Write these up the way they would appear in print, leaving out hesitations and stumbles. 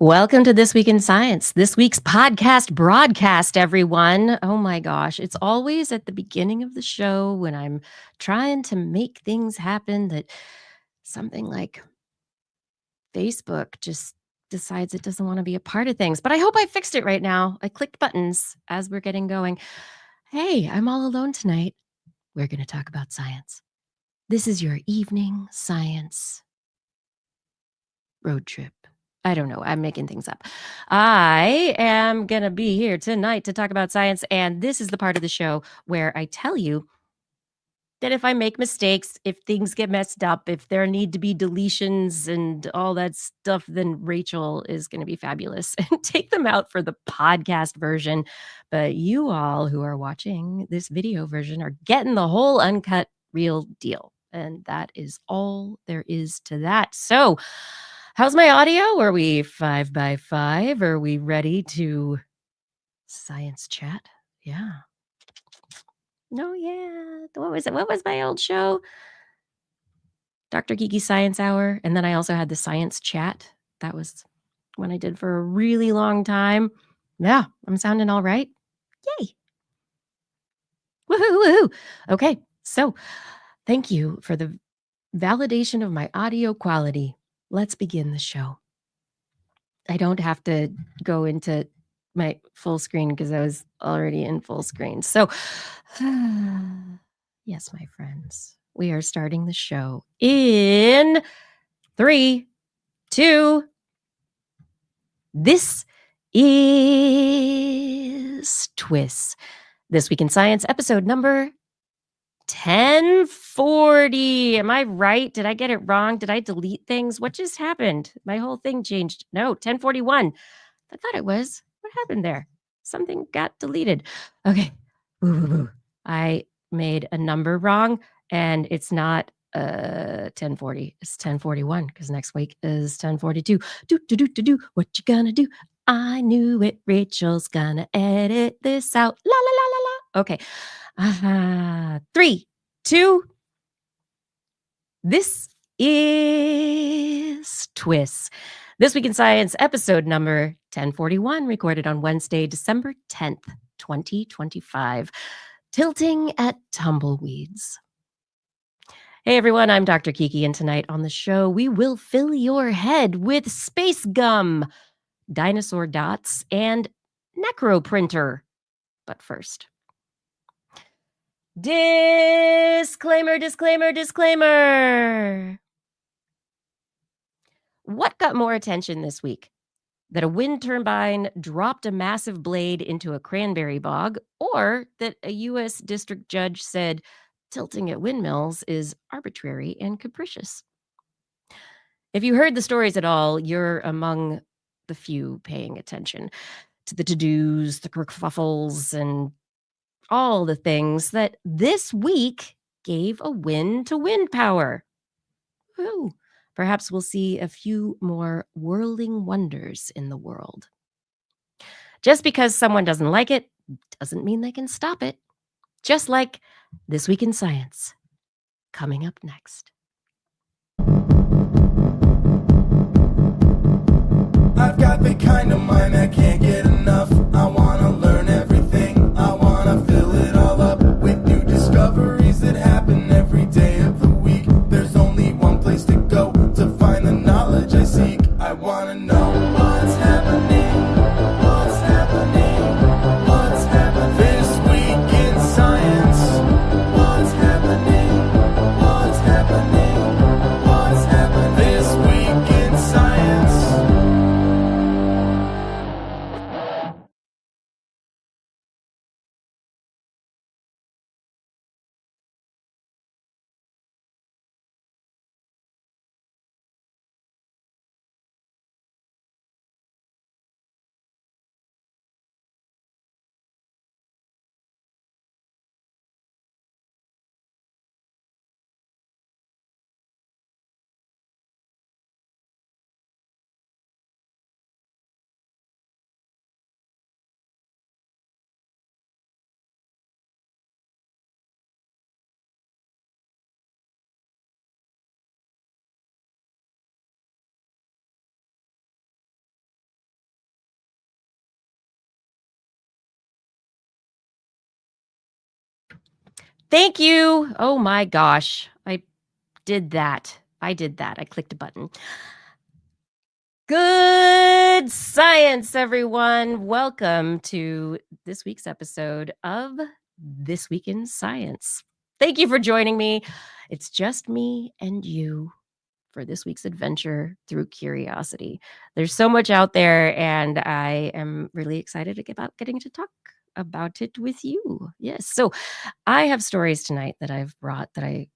Welcome to This Week in Science, this week's podcast broadcast, everyone. Oh my gosh, it's always at the beginning of the show when I'm trying to make things happen that something like Facebook just decides it doesn't want to be a part of things. But I hope I fixed it right now. I clicked buttons as we're getting going. Hey, I'm all alone tonight. We're going to talk about science. This is your evening science road trip. I don't know. I'm making things up. I am going to be here tonight to talk about science. And this is the part of the show where I tell you that if I make mistakes, if things get messed up, if there need to be deletions and all that stuff, then Rachel is going to be fabulous and take them out for the podcast version. But you all who are watching this video version are getting the whole uncut real deal. And that is all there is to that. So, how's my audio? Are we 5 by 5? Are we ready to science chat? Yeah. No, yeah. What was it? What was my old show? Dr. Kiki Science Hour. And then I also had the science chat. That was one I did for a really long time. Yeah, I'm sounding all right. Yay. Woohoo, woohoo. Okay, so thank you for the validation of my audio quality. Let's begin the show. I don't have to go into my full screen because I was already in full screen. So, yes, my friends, we are starting the show in 3, 2. This is TWIS. This Week in Science, episode number 1040. Am I right? Did I get it wrong? Did I delete things? What just happened? My whole thing changed. No, 1041. I thought it was. What happened there? Something got deleted. Okay. Ooh. I made a number wrong and it's not 1040. It's 1041 because next week is 1042. Do. What you gonna do? I knew it. Rachel's gonna edit this out. La la la la la. Okay. 3, 2. This is TWIS. This Week in Science, episode number 1041, recorded on Wednesday, December 10th, 2025. Tilting at Tumbleweeds. Hey everyone, I'm Dr. Kiki, and tonight on the show, we will fill your head with space gum, dinosaur dots, and necroprinter. But first, disclaimer. What got more attention this week? That a wind turbine dropped a massive blade into a cranberry bog, or that a U.S. district judge said tilting at windmills is arbitrary and capricious? If you heard the stories at all, you're among the few paying attention to the to-dos, the kerfuffles, and all the things that this week gave a win to wind power. Woo. Perhaps we'll see a few more whirling wonders in the world. Just because someone doesn't like it doesn't mean they can stop it. Just like This Week in Science, coming up next. I've got the kind of mind that can't get enough. I want to learn everything. I want to fill it all up with new discoveries that happen every day of the week. There's only one place to go to find the knowledge I seek. I want to know what's happening. What's happening? What's happening this week in science? What's happening? What's happening? What's happening this week in science? Thank you. Oh my gosh. I did that. I clicked a button. Good science, everyone. Welcome to this week's episode of This Week in Science. Thank you for joining me. It's just me and you for this week's adventure through curiosity. There's so much out there, and I am really excited about getting to talk about it with you. Yes. So I have stories tonight that I've brought that I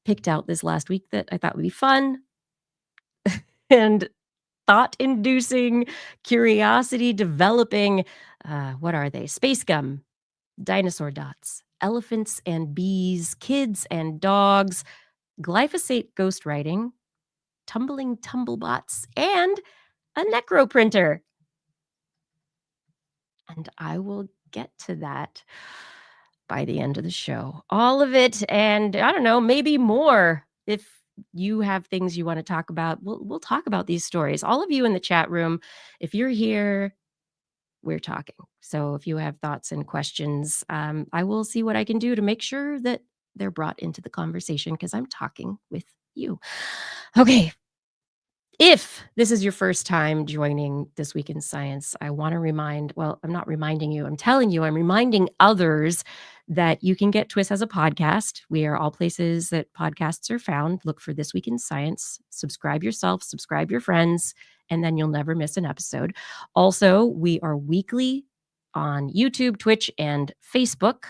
picked out this last week that I thought would be fun and thought inducing, curiosity developing. What are they? Space gum, dinosaur dots, elephants and bees, kids and dogs, glyphosate ghostwriting, tumbling tumblebots, and a necroprinter. And I will get to that by the end of the show. All of it, and I don't know, maybe more. If you have things you want to talk about, we'll talk about these stories. All of you in the chat room, if you're here, we're talking. So if you have thoughts and questions, I will see what I can do to make sure that they're brought into the conversation because I'm talking with you. Okay. If this is your first time joining This Week in Science, I want to I'm not reminding you, I'm telling you, I'm reminding others that you can get TWIS as a podcast. We are all places that podcasts are found. Look for This Week in Science, subscribe yourself, subscribe your friends, and then you'll never miss an episode. Also, we are weekly on YouTube, Twitch, and Facebook,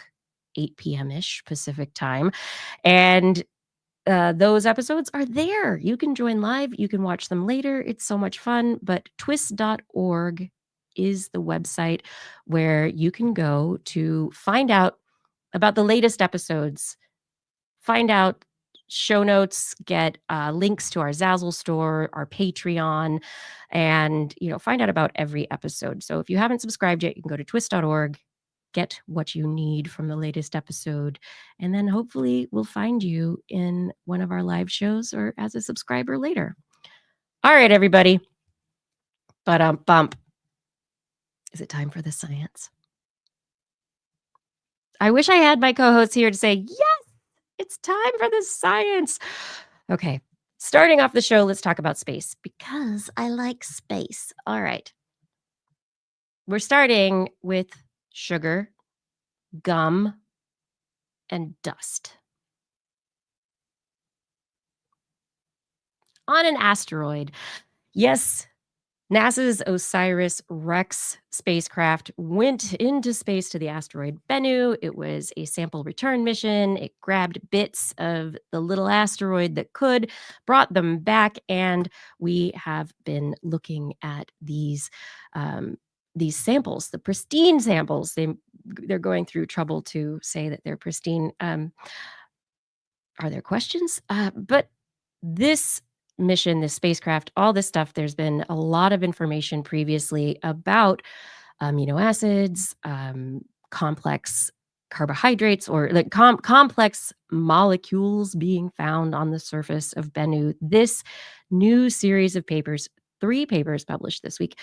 8 p.m.-ish Pacific time. And those episodes are there. You can join live. You can watch them later. It's so much fun. But TWIS.org is the website where you can go to find out about the latest episodes, find out show notes, get links to our Zazzle store, our Patreon, and find out about every episode. So if you haven't subscribed yet, you can go to TWIS.org, get what you need from the latest episode, and then hopefully we'll find you in one of our live shows or as a subscriber later. All right, everybody. Bump. Is it time for the science? I wish I had my co-hosts here to say, yes, it's time for the science. Okay, starting off the show, let's talk about space because I like space. All right. We're starting with sugar, gum, and dust. On an asteroid. Yes, NASA's OSIRIS-REx spacecraft went into space to the asteroid Bennu. It was a sample return mission. It grabbed bits of the little asteroid that could, brought them back, and we have been looking at these samples, the pristine samples. They're going through trouble to say that they're pristine. Are there questions? But this mission, this spacecraft, all this stuff, there's been a lot of information previously about amino acids, complex carbohydrates, or like complex molecules being found on the surface of Bennu. This new series of papers, 3 papers published this week,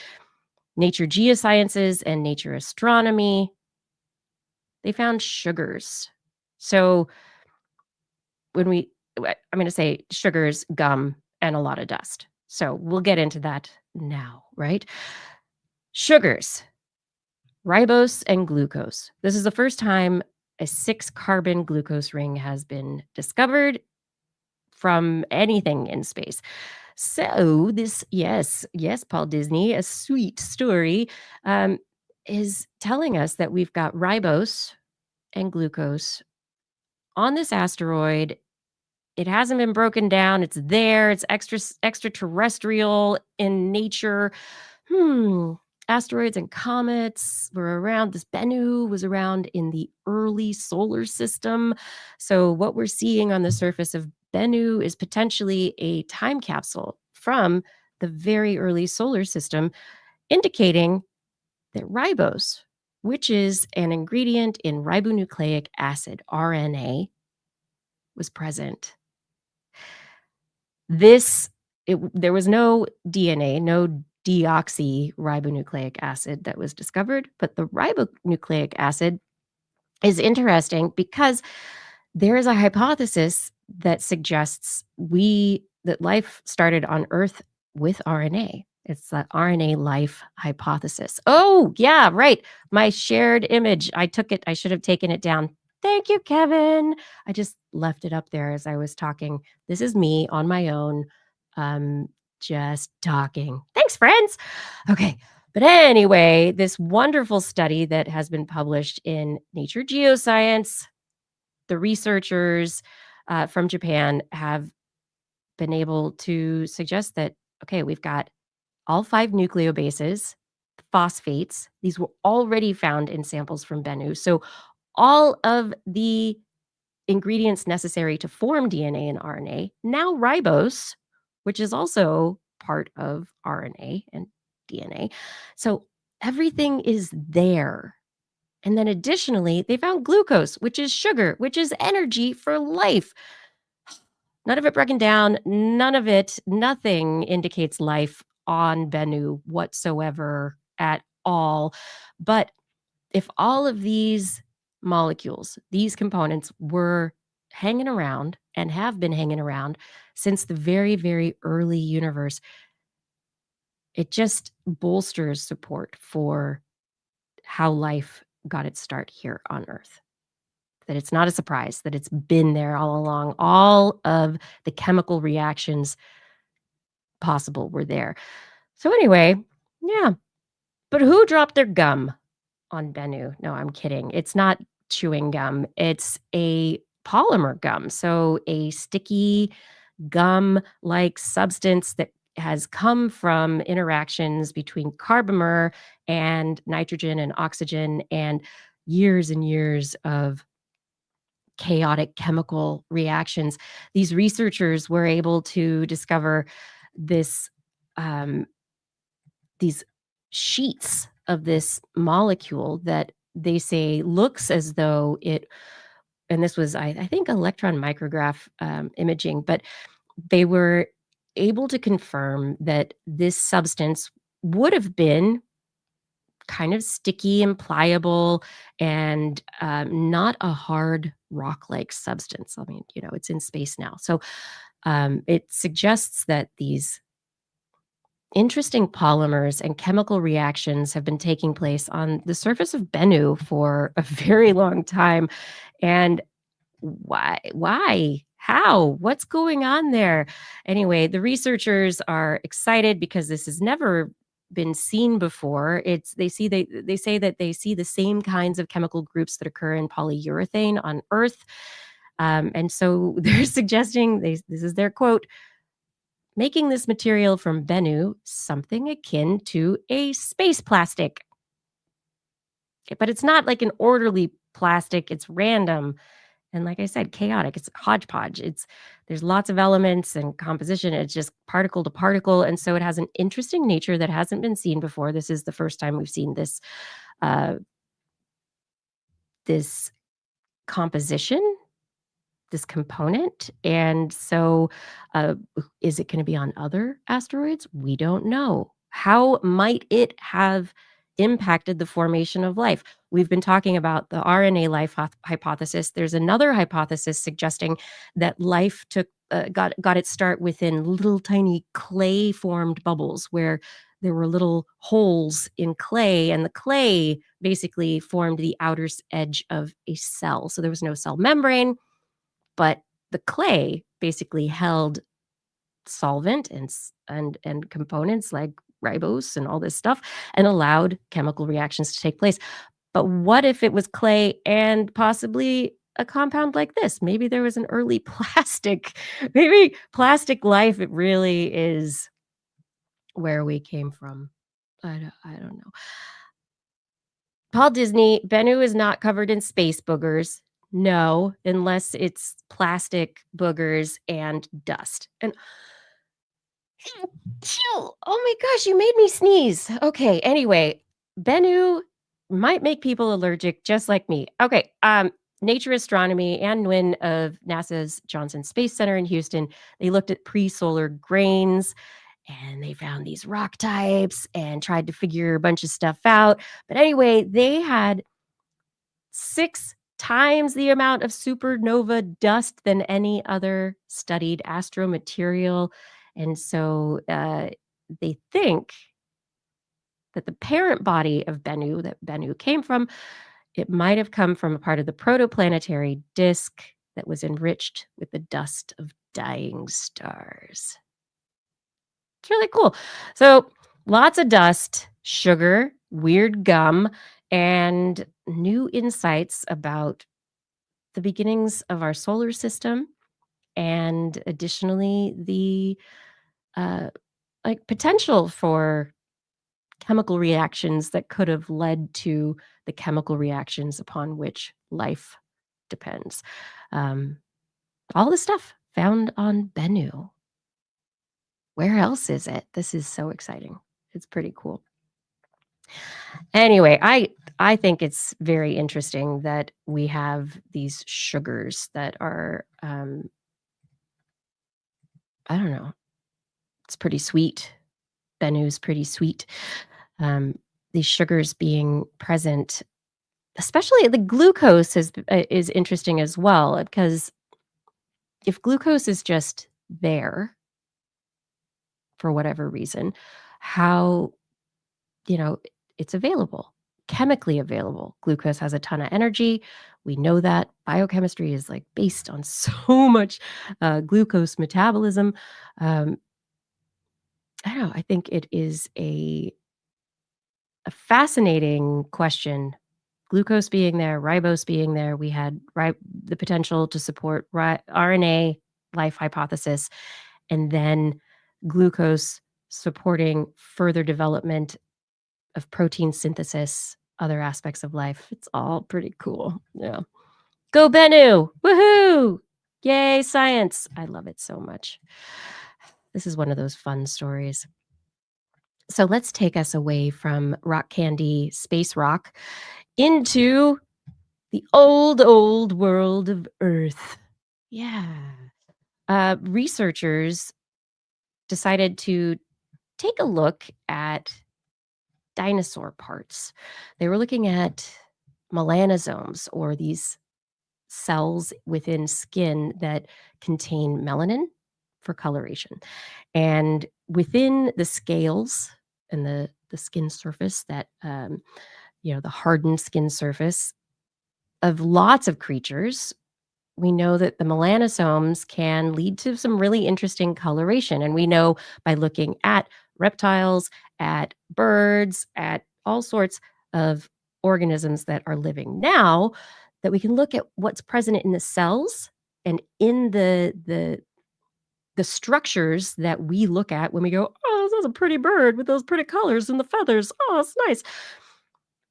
Nature Geosciences and Nature Astronomy, they found sugars. So I'm going to say sugars, gum, and a lot of dust. So we'll get into that now, right? Sugars, ribose and glucose. This is the first time a 6-carbon glucose ring has been discovered from anything in space. So this, yes, Paul Disney, a sweet story, is telling us that we've got ribose and glucose on this asteroid. It hasn't been broken down. It's there. It's extraterrestrial in nature. Asteroids and comets were around. This Bennu was around in the early solar system. So what we're seeing on the surface of Bennu is potentially a time capsule from the very early solar system, indicating that ribose, which is an ingredient in ribonucleic acid, RNA, was present. There was no DNA, no deoxyribonucleic acid that was discovered, but the ribonucleic acid is interesting because there is a hypothesis that suggests that life started on Earth with RNA. It's the RNA life hypothesis. Oh, yeah, right. My shared image. I took it. I should have taken it down. Thank you, Kevin. I just left it up there as I was talking. This is me on my own, just talking. Thanks, friends. Okay. But anyway, this wonderful study that has been published in Nature Geoscience, the researchers from Japan have been able to suggest that, okay, we've got all 5 nucleobases, phosphates. These were already found in samples from Bennu. So all of the ingredients necessary to form DNA and RNA, now ribose, which is also part of RNA and DNA. So everything is there. And then additionally, they found glucose, which is sugar, which is energy for life. None of it broken down, nothing indicates life on Bennu whatsoever at all. But if all of these molecules, these components were hanging around and have been hanging around since the very, very early universe, it just bolsters support for how life got its start here on Earth. That it's not a surprise, that it's been there all along. All of the chemical reactions possible were there. So anyway, yeah. But who dropped their gum on Bennu? No, I'm kidding. It's not chewing gum. It's a polymer gum. So a sticky gum-like substance that has come from interactions between carbomer and nitrogen and oxygen and years of chaotic chemical reactions. These researchers were able to discover this these sheets of this molecule that they say looks as though it, and this was I think electron micrograph imaging, but they were able to confirm that this substance would have been kind of sticky and pliable and not a hard rock-like substance. I mean, it's in space now. So it suggests that these interesting polymers and chemical reactions have been taking place on the surface of Bennu for a very long time. And why? Why? How? What's going on there? Anyway, the researchers are excited because this has never been seen before. They say that they see the same kinds of chemical groups that occur in polyurethane on Earth. And so they're suggesting, this is their quote, making this material from Bennu something akin to a space plastic. But it's not like an orderly plastic, it's random. And like I said, chaotic. It's hodgepodge. There's lots of elements and composition. It's just particle to particle. And so it has an interesting nature that hasn't been seen before. This is the first time we've seen this this composition, this component. And so is it going to be on other asteroids? We don't know. How might it have impacted the formation of life? We've been talking about the RNA life hypothesis. There's another hypothesis suggesting that life got its start within little tiny clay formed bubbles where there were little holes in clay, and the clay basically formed the outer edge of a cell. So there was no cell membrane, but the clay basically held solvent and components like ribose and all this stuff and allowed chemical reactions to take place. But what if it was clay and possibly a compound like this? Maybe there was an early plastic. Maybe plastic life, it really is where we came from. I don't know. Paul Disney, Bennu is not covered in space boogers. No, unless it's plastic boogers and dust. And oh my gosh, you made me sneeze. Okay, anyway, Bennu might make people allergic just like me. Okay, Nature Astronomy and Nguyen of NASA's Johnson Space Center in Houston, they looked at pre-solar grains and they found these rock types and tried to figure a bunch of stuff out. But anyway, they had 6 times the amount of supernova dust than any other studied astromaterial. And so they think that the parent body of Bennu, that Bennu came from, it might have come from a part of the protoplanetary disk that was enriched with the dust of dying stars. It's really cool. So lots of dust, sugar, weird gum, and new insights about the beginnings of our solar system, and additionally the potential for chemical reactions that could have led to the chemical reactions upon which life depends. Um, all this stuff found on Bennu. Where else is it? This is so exciting. It's pretty cool. Anyway, I think it's very interesting that we have these sugars that are I don't know. It's pretty sweet. Bennu's pretty sweet. These sugars being present, especially the glucose is interesting as well, because if glucose is just there for whatever reason, how, you know, it's available, chemically available. Glucose has a ton of energy. We know that biochemistry is like based on so much glucose metabolism. Um, I don't know. I think it is a fascinating question. Glucose being there, ribose being there, we had the potential to support RNA life hypothesis, and then glucose supporting further development of protein synthesis, other aspects of life. It's all pretty cool. Yeah. Go Bennu! Woohoo! Yay, science! I love it so much. This is one of those fun stories. So let's take us away from rock candy, space rock, into the old, old world of Earth. Yeah. Researchers decided to take a look at dinosaur parts. They were looking at melanosomes, or these cells within skin that contain melanin for coloration. And within the scales and the skin surface, that the hardened skin surface of lots of creatures, we know that the melanosomes can lead to some really interesting coloration. And we know by looking at reptiles, at birds, at all sorts of organisms that are living now, that we can look at what's present in the cells and in the structures that we look at when we go, oh, this is a pretty bird with those pretty colors and the feathers. Oh, it's nice.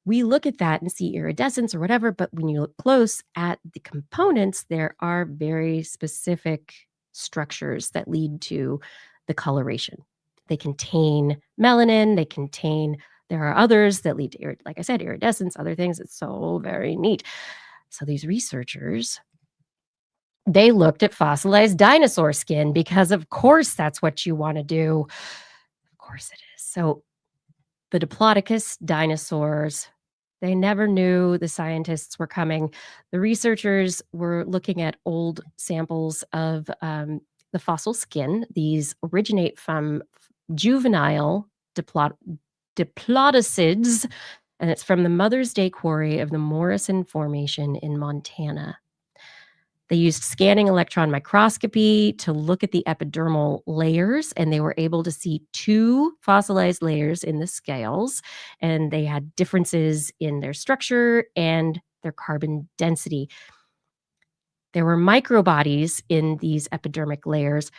We look at that and see iridescence or whatever, but when you look close at the components, there are very specific structures that lead to the coloration. They contain melanin, there are others that lead to, like I said, iridescence, other things. It's so very neat. So these researchers, they looked at fossilized dinosaur skin because, of course, that's what you want to do. Of course it is. So the Diplodocus dinosaurs, they never knew the scientists were coming. The researchers were looking at old samples of the fossil skin. These originate from juvenile diplodocids, and it's from the Mother's Day quarry of the Morrison Formation in Montana. They used scanning electron microscopy to look at the epidermal layers, and they were able to see 2 fossilized layers in the scales, and they had differences in their structure and their carbon density. There were microbodies in these epidermic layers,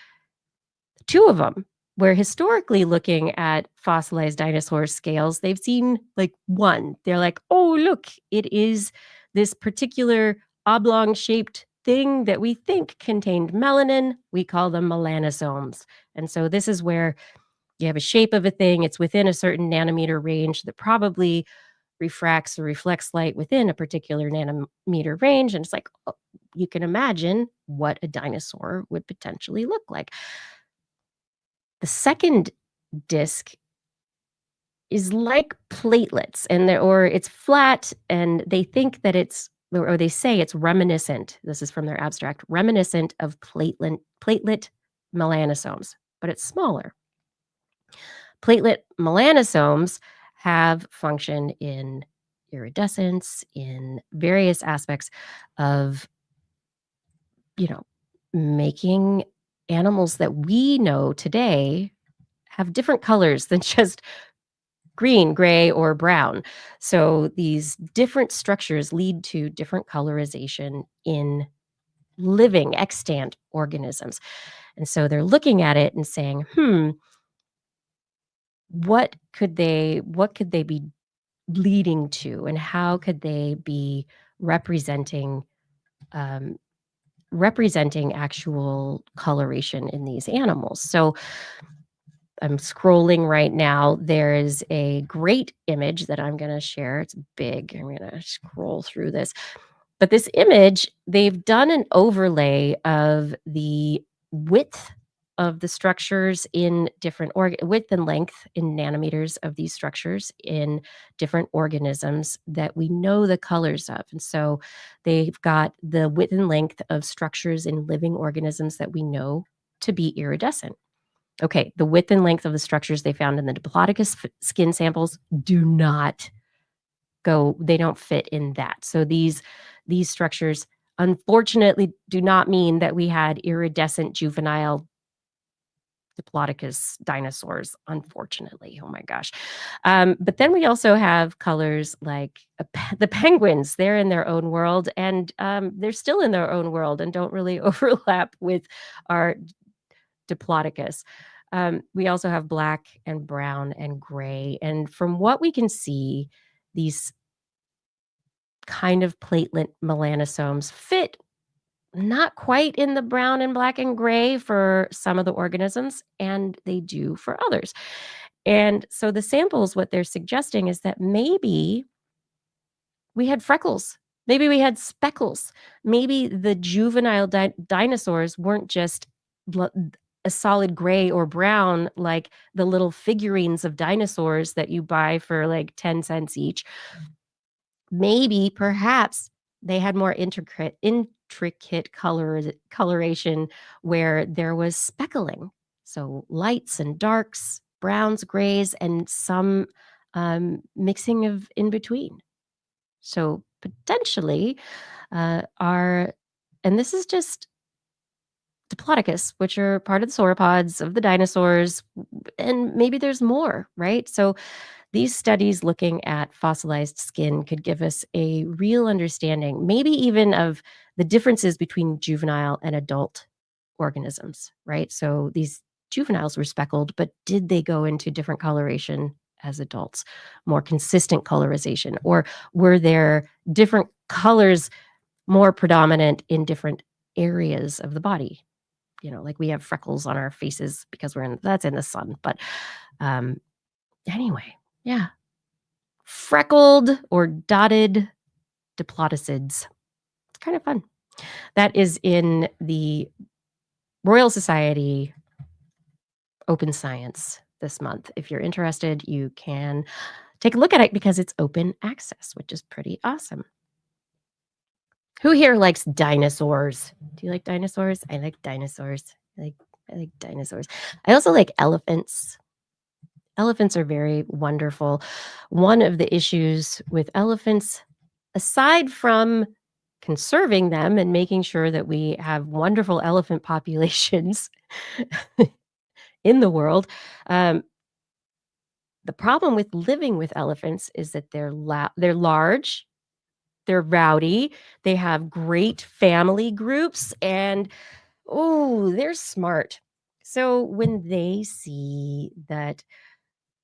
2 of them, where historically looking at fossilized dinosaur scales, they've seen like 1. They're like, oh, look, it is this particular oblong-shaped thing that we think contained melanin. We call them melanosomes. And so this is where you have a shape of a thing. It's within a certain nanometer range that probably refracts or reflects light within a particular nanometer range. And it's like, oh, you can imagine what a dinosaur would potentially look like. The second disc is like platelets, or it's flat, and they think that it's or they say it's reminiscent, this is from their abstract, reminiscent of platelet melanosomes, but it's smaller. Platelet melanosomes have function in iridescence, in various aspects of, making animals that we know today have different colors than just green, gray, or brown. So these different structures lead to different colorization in living extant organisms. And so they're looking at it and saying, what could they be leading to, and how could they be representing um, representing actual coloration in these animals? So I'm scrolling right now. There is a great image that I'm going to share. It's big. I'm going to scroll through this. But this image, they've done an overlay of the width of the structures in different width and length in nanometers of these structures in different organisms that we know the colors of. And so they've got the width and length of structures in living organisms that we know to be iridescent. Okay, the width and length of the structures they found in the Diplodocus skin samples they don't fit in that. So these structures unfortunately do not mean that we had iridescent juvenile Diplodocus dinosaurs, unfortunately. Oh my gosh. But then we also have colors like the penguins. They're in their own world, and they're still in their own world and don't really overlap with our Diplodocus. We also have black and brown and gray. And from what we can see, these kind of platelet melanosomes fit not quite in the brown and black and gray for some of the organisms, and they do for others. And so the samples, what they're suggesting is that maybe we had freckles. Maybe we had speckles. Maybe the juvenile dinosaurs weren't just a solid gray or brown like the little figurines of dinosaurs that you buy for like 10 cents each. Maybe, perhaps, they had more intricate coloration where there was speckling. So lights and darks, browns, grays, and some mixing of in between. So potentially, and this is just Diplodocus, which are part of the sauropods of the dinosaurs, and maybe there's more, right? So these studies looking at fossilized skin could give us a real understanding, maybe even of the differences between juvenile and adult organisms, right? So these juveniles were speckled, but did they go into different coloration as adults, more consistent colorization, or were there different colors more predominant in different areas of the body? Like we have freckles on our faces because that's in the sun. But anyway, yeah. Freckled or dotted diplodocids. It's kind of fun. That is in the Royal Society Open Science this month. If you're interested, you can take a look at it because it's open access, which is pretty awesome. Who here likes dinosaurs? Do you like dinosaurs? I like dinosaurs. I like dinosaurs. I also like elephants. Elephants are very wonderful. One of the issues with elephants, aside from conserving them and making sure that we have wonderful elephant populations in the world, the problem with living with elephants is that they're large, they're rowdy, they have great family groups, and they're smart. So when they see that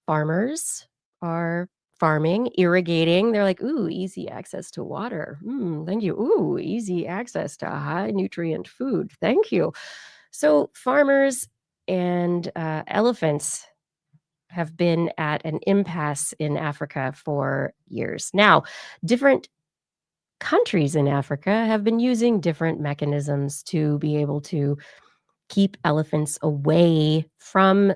farmers are farming, irrigating, they're like, "Ooh, easy access to water. Thank you. Ooh, easy access to high nutrient food. Thank you." So farmers and elephants have been at an impasse in Africa for years. Now, different countries in Africa have been using different mechanisms to be able to keep elephants away from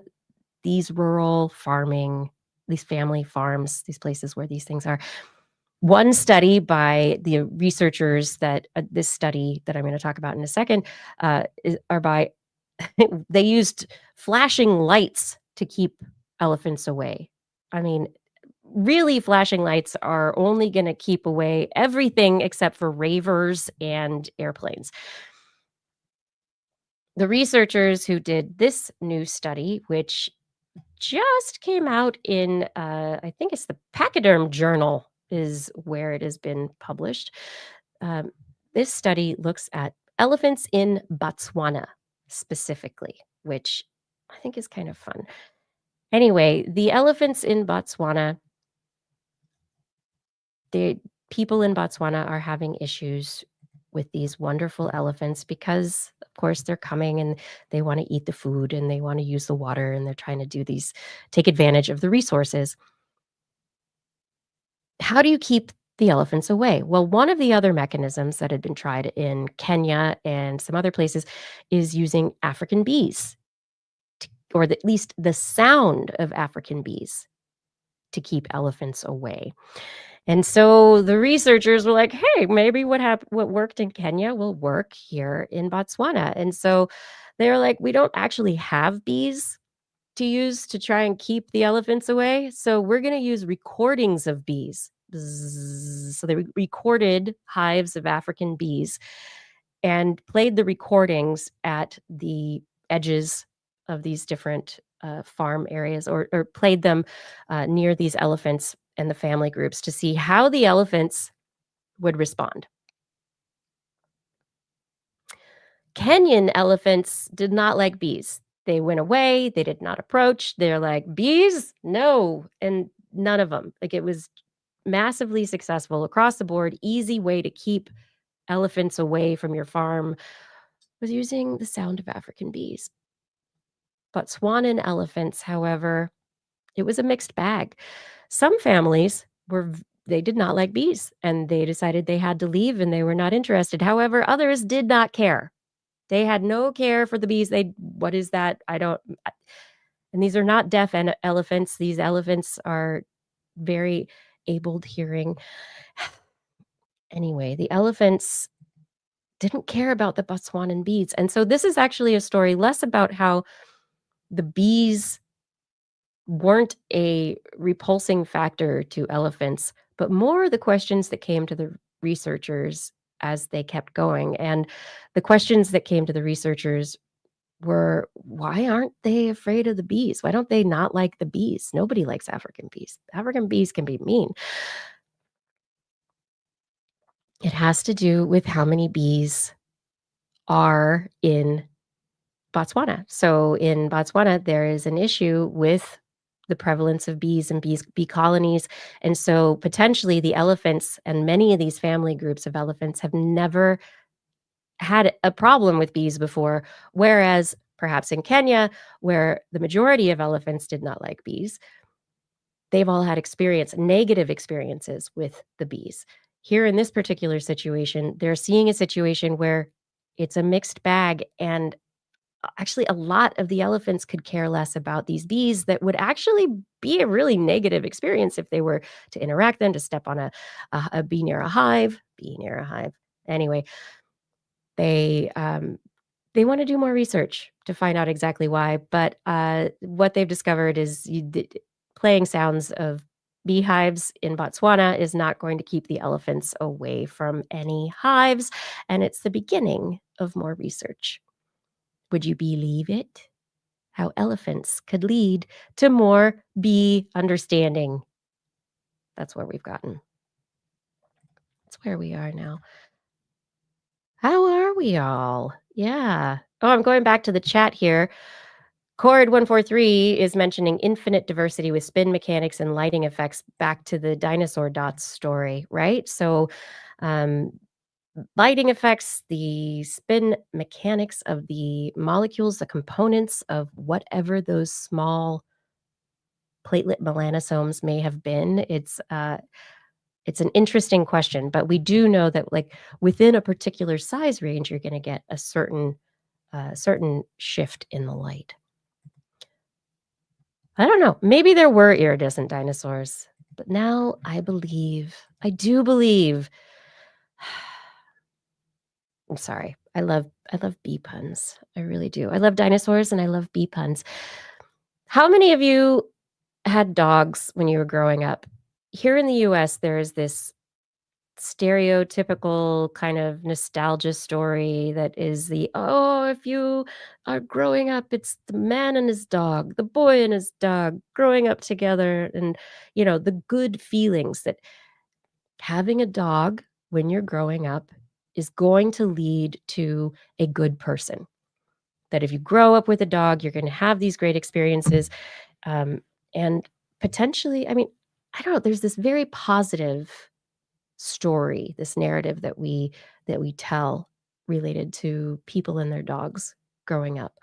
these rural farming, these family farms, these places where these things are. One study by the researchers that this study that I'm going to talk about in a second are by they used flashing lights to keep elephants away. I mean, really, flashing lights are only going to keep away everything except for ravers and airplanes. The researchers who did this new study, which just came out in, I think it's the Pachyderm Journal, is where it has been published. Um, this study looks at elephants in Botswana specifically, which I think is kind of fun. Anyway, the elephants in Botswana, the people in Botswana are having issues with these wonderful elephants because, of course, they're coming and they want to eat the food and they want to use the water and they're trying to take advantage of the resources. How do you keep the elephants away? Well, one of the other mechanisms that had been tried in Kenya and some other places is using African bees, or at least the sound of African bees to keep elephants away. And so the researchers were like, "Hey, maybe what worked in Kenya will work here in Botswana." And so they were like, "We don't actually have bees to use to try and keep the elephants away, so we're gonna use recordings of bees." Bzzz. So they recorded hives of African bees and played the recordings at the edges of these different farm areas, or played them near these elephants and the family groups to see how the elephants would respond. Kenyan elephants did not like bees. They went away, they did not approach. They're like, "Bees? No." And none of them. Like, it was massively successful across the board, easy way to keep elephants away from your farm was using the sound of African bees. Botswanan elephants, however, it was a mixed bag. Some families they did not like bees and they decided they had to leave and they were not interested. However, others did not care. They had no care for the bees. What is that? I don't. And these are not deaf elephants. These elephants are very abled hearing. Anyway, the elephants didn't care about the Botswanan bees. And so this is actually a story less about how the bees weren't a repulsing factor to elephants, but more the questions that came to the researchers as they kept going. And the questions that came to the researchers were, why aren't they afraid of the bees? Why don't they not like the bees? Nobody likes African bees. African bees can be mean. It has to do with how many bees are in Botswana. So in Botswana, there is an issue with the prevalence of bees and bee colonies. And so potentially the elephants and many of these family groups of elephants have never had a problem with bees before. Whereas perhaps in Kenya, where the majority of elephants did not like bees, they've all had negative experiences with the bees. Here in this particular situation, they're seeing a situation where it's a mixed bag, and actually a lot of the elephants could care less about these bees that would actually be a really negative experience if they were to interact them, to step on a bee near a hive. Anyway, they want to do more research to find out exactly why, but what they've discovered is playing sounds of beehives in Botswana is not going to keep the elephants away from any hives, and it's the beginning of more research. Would you believe it? How elephants could lead to more bee understanding. That's where we've gotten. That's where we are now. How are we all? Yeah. Oh, I'm going back to the chat here. Cord143 is mentioning infinite diversity with spin mechanics and lighting effects back to the dinosaur dots story, right? So, lighting effects, the spin mechanics of the molecules, the components of whatever those small platelet melanosomes may have been. It's an interesting question, but we do know that, like, within a particular size range, you're going to get a certain shift in the light. I don't know. Maybe there were iridescent dinosaurs, but now I believe I do believe I'm sorry. I love bee puns. I really do. I love dinosaurs and I love bee puns. How many of you had dogs when you were growing up? Here in the US, there is this stereotypical kind of nostalgia story that is oh, if you are growing up, it's the man and his dog, the boy and his dog growing up together, and, the good feelings that having a dog when you're growing up is going to lead to a good person. That if you grow up with a dog, you're going to have these great experiences. Um, and potentially, I mean, I don't know, there's this very positive story, this narrative that we tell related to people and their dogs growing up.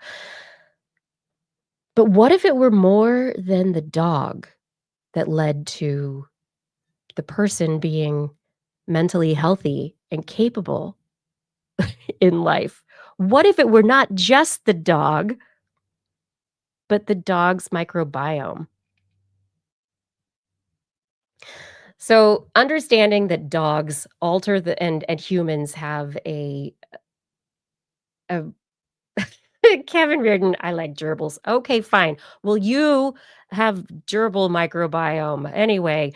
But what if it were more than the dog that led to the person being mentally healthy and capable in life? What if it were not just the dog, but the dog's microbiome? So, understanding that dogs alter and humans have a Kevin Reardon, I like gerbils. Okay, fine. Well, you have gerbil microbiome. Anyway,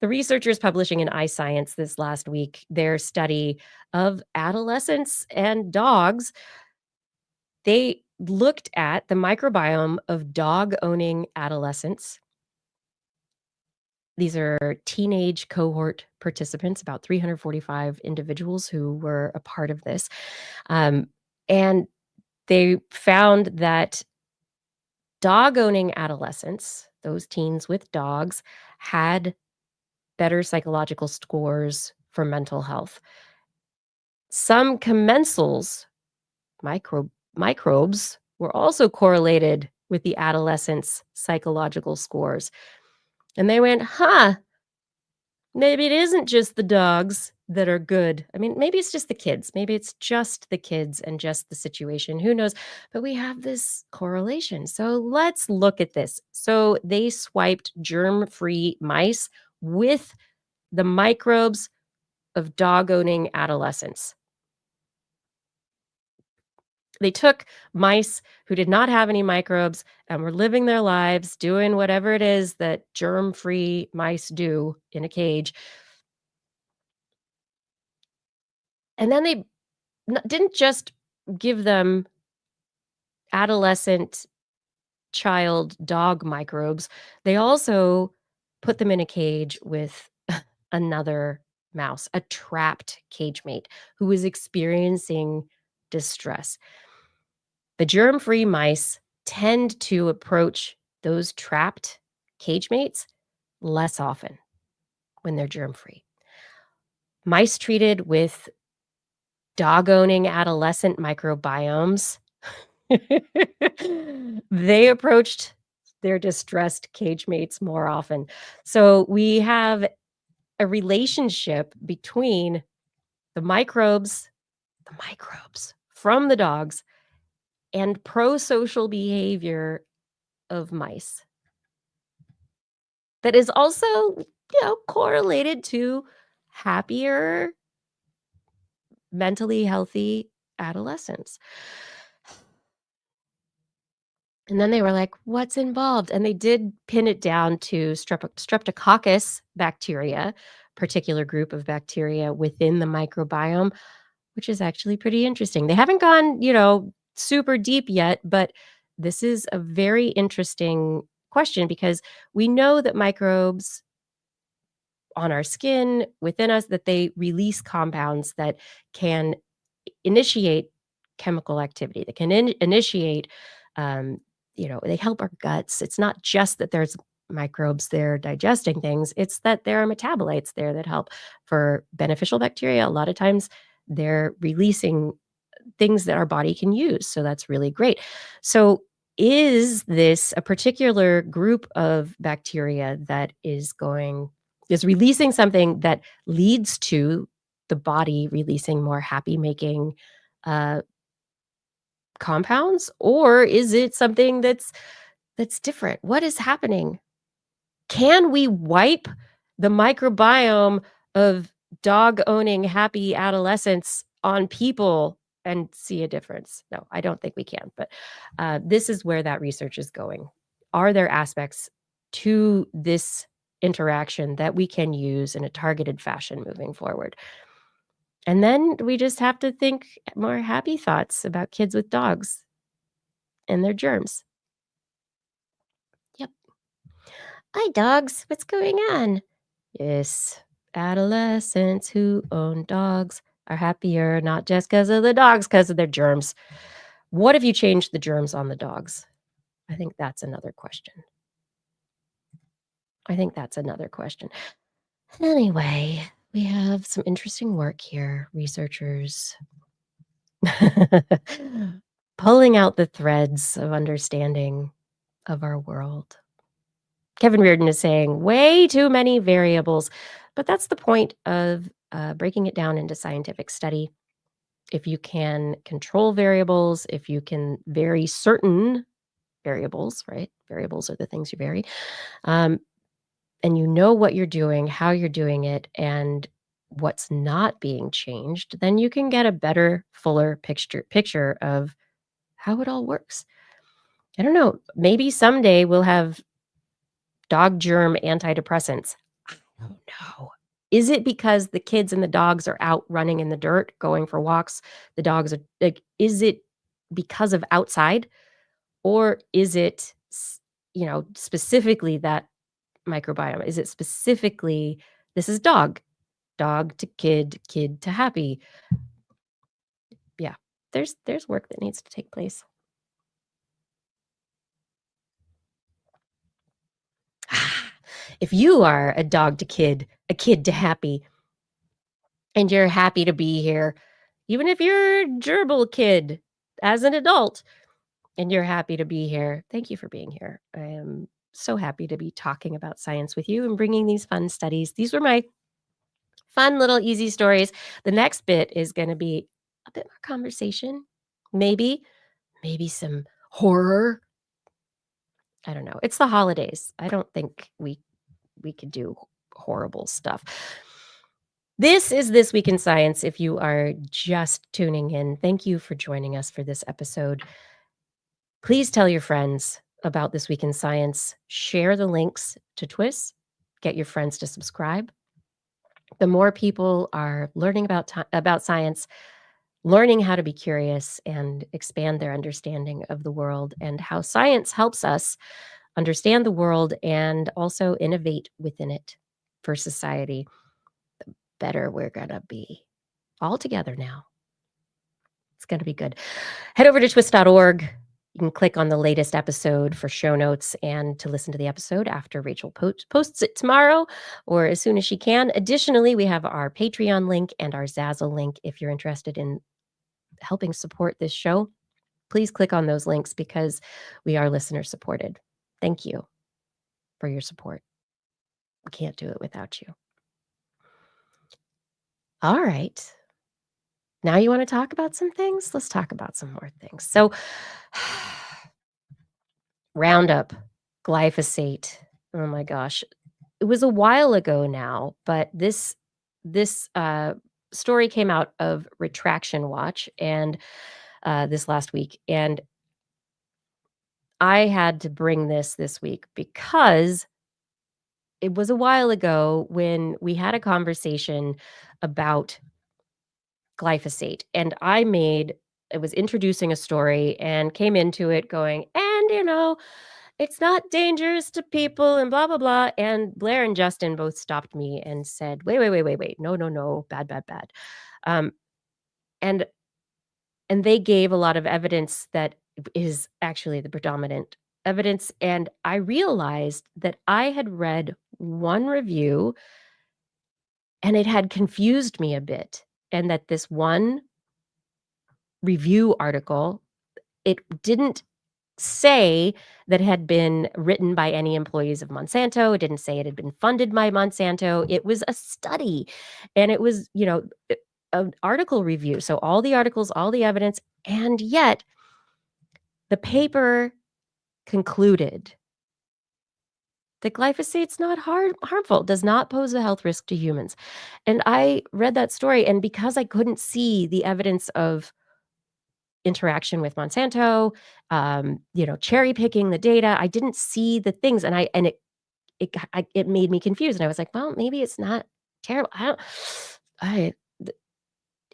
the researchers publishing in iScience this last week their study of adolescents and dogs. They looked at the microbiome of dog-owning adolescents. These are teenage cohort participants, about 345 individuals who were a part of this. And they found that dog-owning adolescents, those teens with dogs, had better psychological scores for mental health. Some commensals, microbes, were also correlated with the adolescents' psychological scores. And they went, maybe it isn't just the dogs that are good. I mean, maybe it's just the kids. Maybe it's just the kids and just the situation. Who knows? But we have this correlation. So let's look at this. So they swiped germ-free mice with the microbes of dog-owning adolescents. They took mice who did not have any microbes and were living their lives, doing whatever it is that germ-free mice do in a cage. And then they didn't just give them adolescent child dog microbes, they also put them in a cage with another mouse, a trapped cage mate who was experiencing distress. The germ-free mice tend to approach those trapped cage mates less often when they're germ-free. Mice treated with dog-owning adolescent microbiomes, they approached their distressed cage mates more often. So we have a relationship between the microbes from the dogs and pro-social behavior of mice that is also, correlated to happier, mentally healthy adolescents. And then they were like, what's involved? And they did pin it down to streptococcus bacteria, particular group of bacteria within the microbiome, which is actually pretty interesting. They haven't gone, super deep yet, but this is a very interesting question because we know that microbes on our skin, within us, that they release compounds that can initiate chemical activity, that can initiate, they help our guts. It's not just that there's microbes there digesting things, it's that there are metabolites there that help. For beneficial bacteria, a lot of times they're releasing things that our body can use. So that's really great. So is this a particular group of bacteria that is releasing something that leads to the body releasing more happy making compounds, or is it something that's different? What is happening? Can we wipe the microbiome of dog-owning happy adolescents on people and see a difference? No, I don't think we can, but this is where that research is going. Are there aspects to this interaction that we can use in a targeted fashion moving forward? And then we just have to think more happy thoughts about kids with dogs and their germs. Yep. Hi, dogs. What's going on? Yes, adolescents who own dogs are happier, not just because of the dogs, because of their germs. What if you changed the germs on the dogs? I think that's another question. Anyway, we have some interesting work here, researchers. Pulling out the threads of understanding of our world. Kevin Reardon is saying way too many variables, but that's the point of breaking it down into scientific study. If you can control variables, if you can vary certain variables, right? Variables are the things you vary. And you know what you're doing, how you're doing it, and what's not being changed, then you can get a better, fuller picture of how it all works. I don't know. Maybe someday we'll have dog germ antidepressants. I don't know. Is it because the kids and the dogs are out running in the dirt, going for walks? The dogs are like, is it because of outside? Or is it, specifically that microbiome? Is it specifically, this is dog to kid, kid to happy? Yeah, there's work that needs to take place. If you are a dog to kid, a kid to happy, and you're happy to be here, even if you're a gerbil kid as an adult and you're happy to be here, thank you for being here. I am so happy to be talking about science with you and bringing these fun studies. These were my fun little easy stories. The next bit is going to be a bit more conversation, maybe some horror. I don't know. It's the holidays. I don't think we could do horrible stuff. This is This Week in Science. If you are just tuning in, thank you for joining us for this episode. Please tell your friends about This Week in Science. Share the links to TWIS. Get your friends to subscribe. The more people are learning about science, learning how to be curious and expand their understanding of the world and how science helps us understand the world and also innovate within it for society, the better we're going to be all together now. It's going to be good. Head over to twis.org. You can click on the latest episode for show notes and to listen to the episode after Rachel posts it tomorrow or as soon as she can. Additionally, we have our Patreon link and our Zazzle link. If you're interested in helping support this show, please click on those links because we are listener supported. Thank you for your support. We can't do it without you. All right. Now you want to talk about some things? Let's talk about some more things. So Roundup, glyphosate. Oh my gosh. It was a while ago now, but this story came out of Retraction Watch and this last week. And I had to bring this week because it was a while ago when we had a conversation about glyphosate. And I was introducing a story and came into it going, and it's not dangerous to people and blah, blah, blah. And Blair and Justin both stopped me and said, wait. No. Bad. And they gave a lot of evidence that is actually the predominant evidence. And I realized that I had read one review and it had confused me a bit. And that this one review article, it didn't say that it had been written by any employees of Monsanto. It didn't say it had been funded by Monsanto. It was a study and it was, an article review. So all the articles, all the evidence, and yet the paper concluded that glyphosate's not harmful, does not pose a health risk to humans. And I read that story, and because I couldn't see the evidence of interaction with Monsanto, cherry picking the data, I didn't see the things, and it made me confused, and I was like, "Well, maybe it's not terrible." I don't I the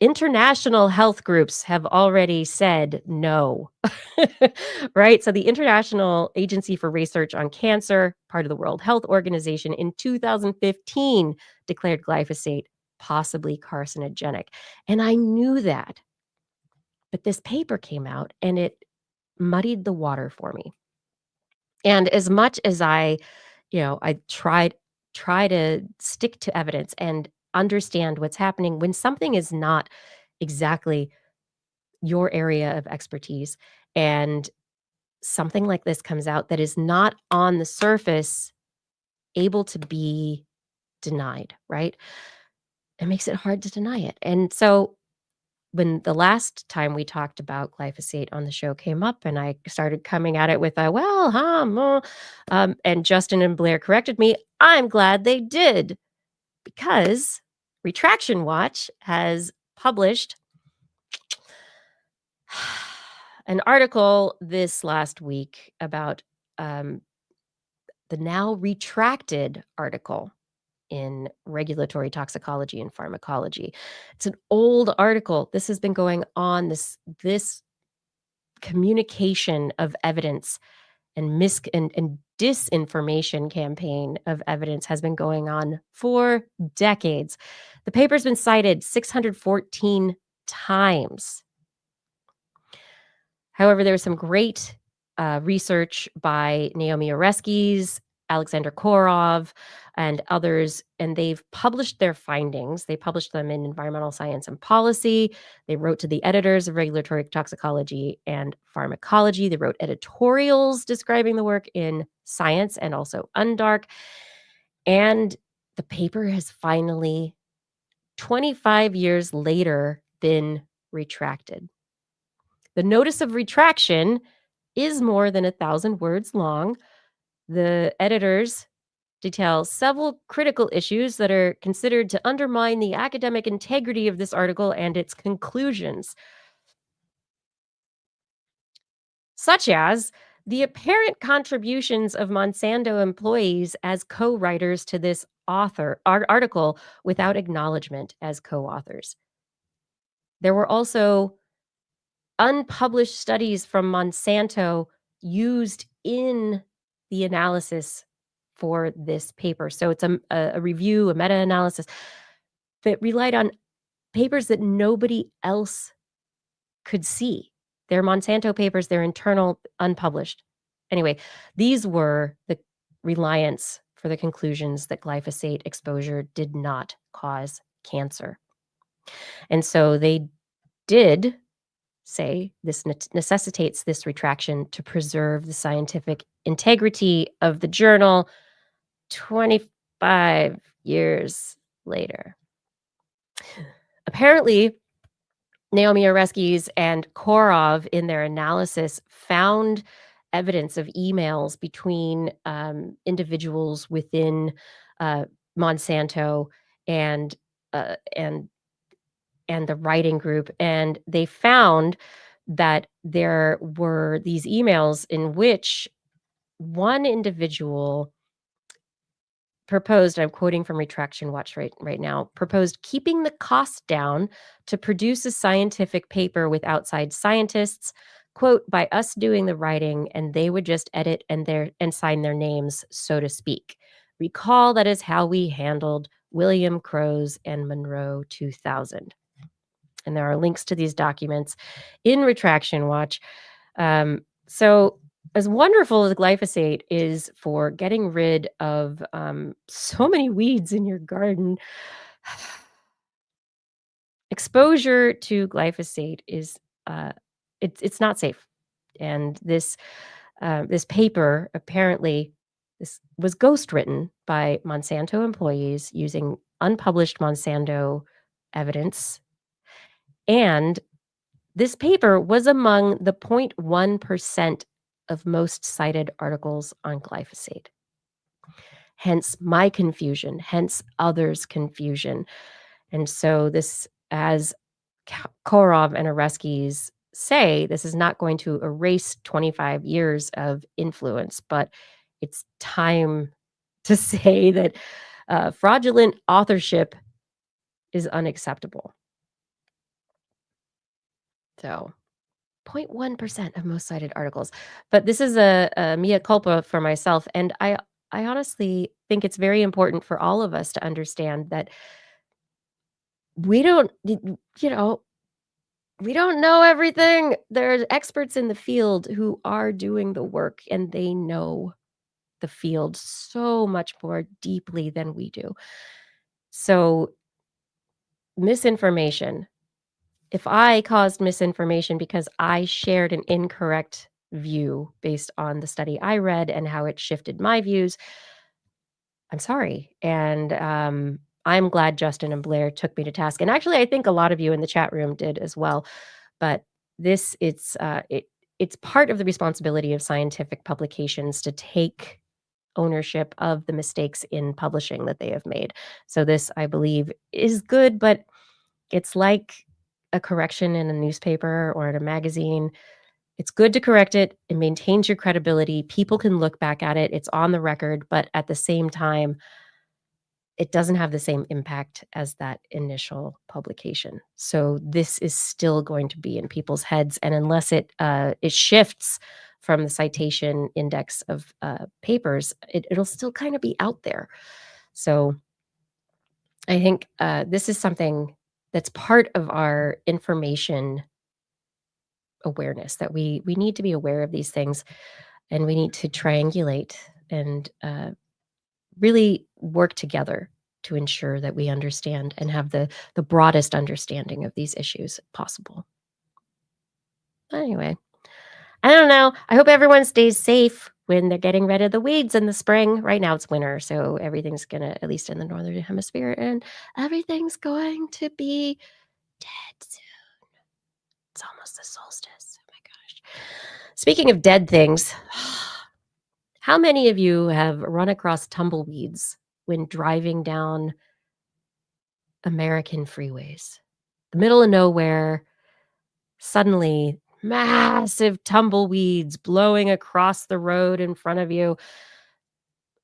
international health groups have already said no. Right? So the International Agency for Research on Cancer, part of the World Health Organization, in 2015 declared glyphosate possibly carcinogenic, and I knew that, but this paper came out and it muddied the water for me. And as much as I try to stick to evidence and understand what's happening when something is not exactly your area of expertise, and something like this comes out that is not on the surface able to be denied, right? It makes it hard to deny it. And so when the last time we talked about glyphosate on the show came up, and I started coming at it with a, well, and Justin and Blair corrected me. I'm glad they did, because Retraction Watch has published an article this last week about the now retracted article in regulatory toxicology and pharmacology. It's an old article. This has been going on, this communication of evidence and and disinformation campaign of evidence has been going on for decades. The paper's been cited 614 times. However, there was some great research by Naomi Oreskes, Alexander Korov, and others, and they've published their findings. They published them in Environmental Science and Policy. They wrote to the editors of Regulatory Toxicology and Pharmacology. They wrote editorials describing the work in Science and also Undark. And the paper has finally, 25 years later, been retracted. The notice of retraction is more than 1,000 words long. The editors detail several critical issues that are considered to undermine the academic integrity of this article and its conclusions, such as the apparent contributions of Monsanto employees as co-writers to this article without acknowledgement as co-authors. There were also unpublished studies from Monsanto used in the analysis for this paper. So it's a review, a meta-analysis that relied on papers that nobody else could see. They're Monsanto papers, they're internal, unpublished. Anyway, these were the reliance for the conclusions that glyphosate exposure did not cause cancer. And so they did say this necessitates this retraction to preserve the scientific integrity of the journal 25 years later. Apparently, Naomi Oreskes and Korov, in their analysis, found evidence of emails between individuals within Monsanto and uh, and and the writing group, and they found that there were these emails in which one individual proposed, I'm quoting from Retraction Watch right now, proposed keeping the cost down to produce a scientific paper with outside scientists, quote, by us doing the writing, and they would just edit and sign their names, so to speak. Recall that is how we handled William Crow's and Monroe 2000. And there are links to these documents in Retraction Watch. So as wonderful as glyphosate is for getting rid of so many weeds in your garden, exposure to glyphosate is it's not safe. And this paper, apparently, this was ghostwritten by Monsanto employees using unpublished Monsanto evidence. And this paper was among the 0.1% of most cited articles on glyphosate. hence my confusion, hence others' confusion. And so this, as Korov and Oreskes say, this is not going to erase 25 years of influence, but it's time to say that fraudulent authorship is unacceptable. So 0.1% of most cited articles. But this is a mea culpa for myself. And I honestly think it's very important for all of us to understand that we don't, we don't know everything. There's experts in the field who are doing the work and they know the field so much more deeply than we do. So misinformation, if I caused misinformation because I shared an incorrect view based on the study I read and how it shifted my views, I'm sorry. And I'm glad Justin and Blair took me to task. And actually, I think a lot of you in the chat room did as well. But this, it's part of the responsibility of scientific publications to take ownership of the mistakes in publishing that they have made. So this, I believe, is good, but it's like a correction in a newspaper or in a magazine. It's good to correct it. It maintains your credibility. People can look back at it. It's on the record, but at the same time, it doesn't have the same impact as that initial publication. So this is still going to be in people's heads, and unless it shifts from the citation index of papers, it'll still kind of be out there. So I think this is something that's part of our information awareness, that we need to be aware of these things, and we need to triangulate and really work together to ensure that we understand and have the broadest understanding of these issues possible. Anyway, I don't know. I hope everyone stays safe when they're getting rid of the weeds in the spring. Right now it's winter, so everything's gonna, at least in the northern hemisphere, and everything's going to be dead soon. It's almost the solstice. Oh my gosh. Speaking of dead things, how many of you have run across tumbleweeds when driving down American freeways? The middle of nowhere, suddenly massive tumbleweeds blowing across the road in front of you,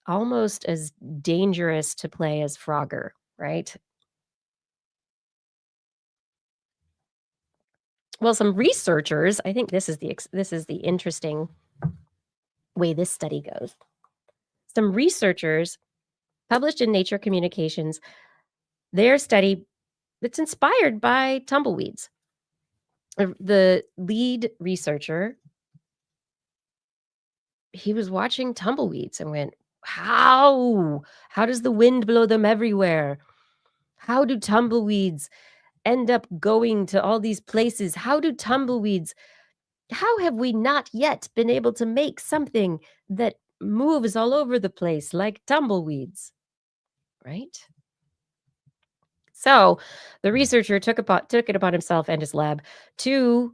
almost as dangerous to play as Frogger, right? Well, some researchers, I think this is the interesting way this study goes. Some researchers published in Nature Communications their study that's inspired by tumbleweeds. The lead researcher, he was watching tumbleweeds and went, how does the wind blow them everywhere? How do tumbleweeds end up going to all these places? How have we not yet been able to make something that moves all over the place like tumbleweeds? Right? So the researcher took it upon himself and his lab to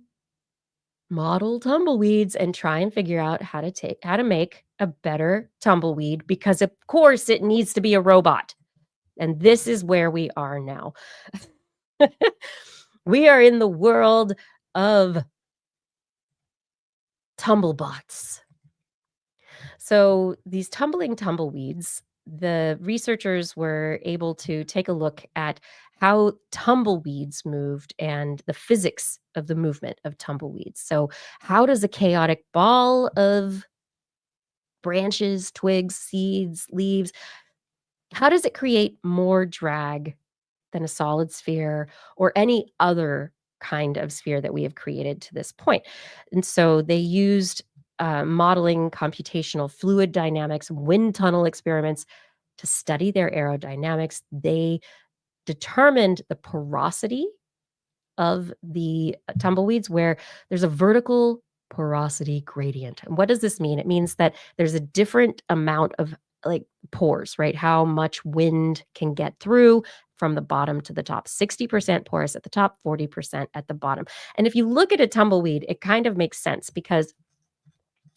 model tumbleweeds and try and figure out how to make a better tumbleweed, because of course it needs to be a robot. And this is where we are now. We are in the world of tumblebots. So these tumbleweeds, the researchers were able to take a look at how tumbleweeds moved and the physics of the movement of tumbleweeds. So how does a chaotic ball of branches, twigs, seeds, leaves, how does it create more drag than a solid sphere or any other kind of sphere that we have created to this point? And so they used modeling computational fluid dynamics, wind tunnel experiments to study their aerodynamics. They determined the porosity of the tumbleweeds, where there's a vertical porosity gradient. And what does this mean? It means that there's a different amount of like pores, right? How much wind can get through from the bottom to the top. 60% porous at the top, 40% at the bottom. And if you look at a tumbleweed, it kind of makes sense, because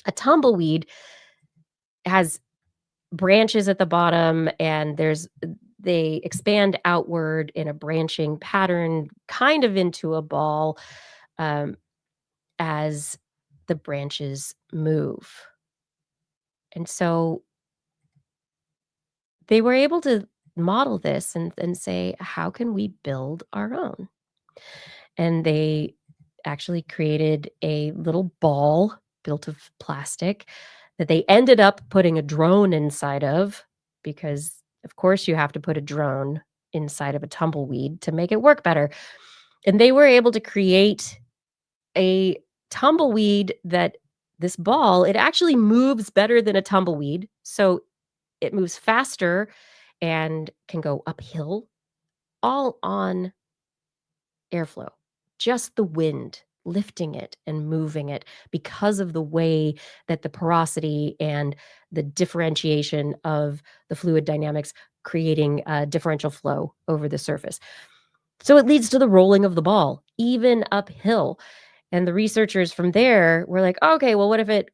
a tumbleweed has branches at the bottom, and they expand outward in a branching pattern, kind of into a ball, um, as the branches move. And so they were able to model this and say, how can we build our own? And they actually created a little ball built of plastic that they ended up putting a drone inside of, because, of course, you have to put a drone inside of a tumbleweed to make it work better. And they were able to create a tumbleweed that this ball, it actually moves better than a tumbleweed. So it moves faster and can go uphill, all on airflow, just the wind lifting it and moving it because of the way that the porosity and the differentiation of the fluid dynamics creating a differential flow over the surface. So it leads to the rolling of the ball, even uphill. And the researchers from there were like, okay, well, what if it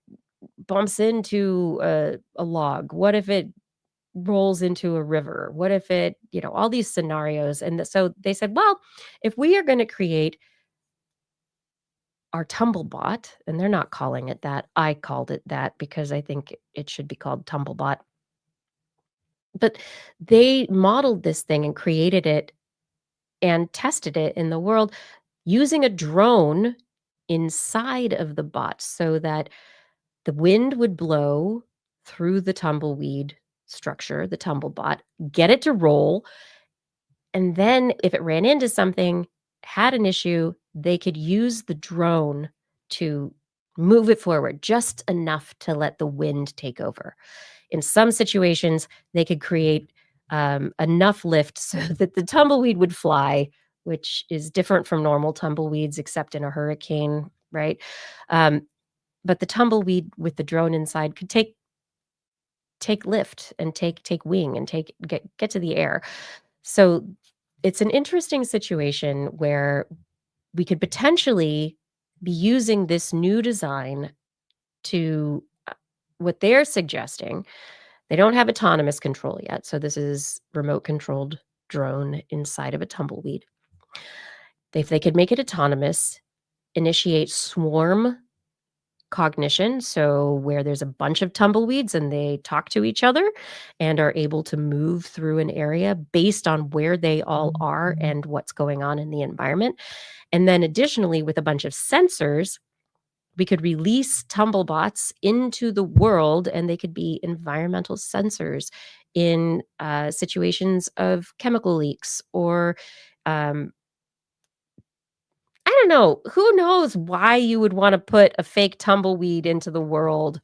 bumps into a log? What if it rolls into a river? What if it, all these scenarios? And so they said, well, if we are going to create our Tumblebot, and they're not calling it that. I called it that because I think it should be called Tumblebot. But they modeled this thing and created it and tested it in the world using a drone inside of the bot so that the wind would blow through the tumbleweed structure, the Tumblebot, get it to roll. And then if it ran into something, had an issue, they could use the drone to move it forward just enough to let the wind take over. In some situations, they could create enough lift so that the tumbleweed would fly, which is different from normal tumbleweeds, except in a hurricane, right? Um, but the tumbleweed with the drone inside could take lift and take wing and get to the air. So it's an interesting situation where we could potentially be using this new design to what they're suggesting. They don't have autonomous control yet. So this is remote controlled drone inside of a tumbleweed. If they could make it autonomous, initiate swarm cognition, so where there's a bunch of tumbleweeds and they talk to each other and are able to move through an area based on where they all are and what's going on in the environment. And then additionally, with a bunch of sensors, we could release tumblebots into the world, and they could be environmental sensors in situations of chemical leaks or I don't know. Who knows why you would want to put a fake tumbleweed into the world?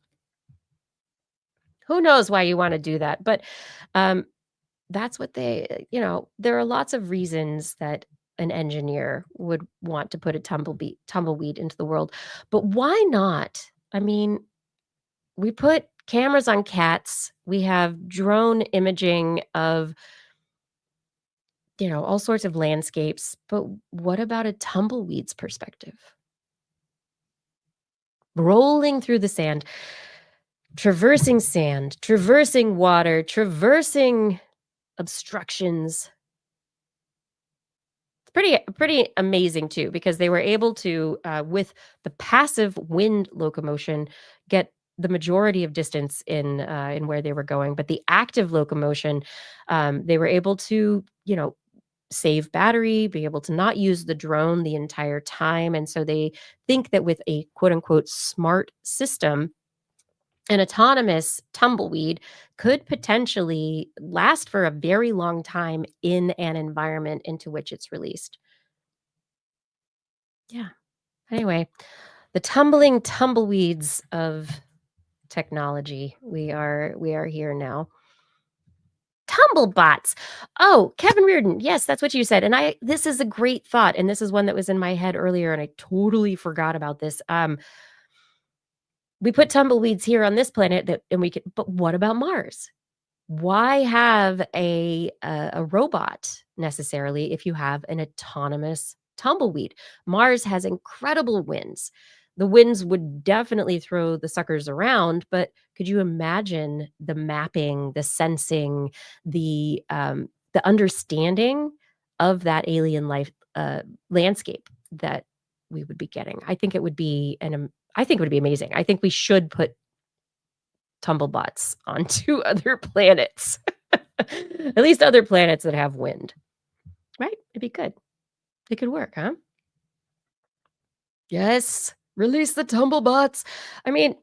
Who knows why you want to do that? But um, that's what there are lots of reasons that an engineer would want to put a tumbleweed into the world. But why not? I mean, we put cameras on cats. We have drone imaging of, all sorts of landscapes. But what about a tumbleweed's perspective? Rolling through the sand, traversing water, traversing obstructions. It's pretty amazing too, because they were able to, with the passive wind locomotion, get the majority of distance in where they were going. But the active locomotion, they were able to, save battery, be able to not use the drone the entire time. And so they think that with a quote unquote smart system, an autonomous tumbleweed could potentially last for a very long time in an environment into which it's released. Yeah. Anyway, the tumbling tumbleweeds of technology. We are here now. Tumblebots. Oh, Kevin Reardon. Yes, that's what you said. And this is a great thought. And this is one that was in my head earlier, and I totally forgot about this. We put tumbleweeds here on this planet but what about Mars? Why have a robot necessarily if you have an autonomous tumbleweed? Mars has incredible winds. The winds would definitely throw the suckers around, but could you imagine the mapping, the sensing, the understanding of that alien life landscape that we would be getting? I think it would be I think it would be amazing. I think we should put tumblebots onto other planets. At least other planets that have wind. Right? It'd be good. It could work, huh? Yes. Release the tumblebots. I mean,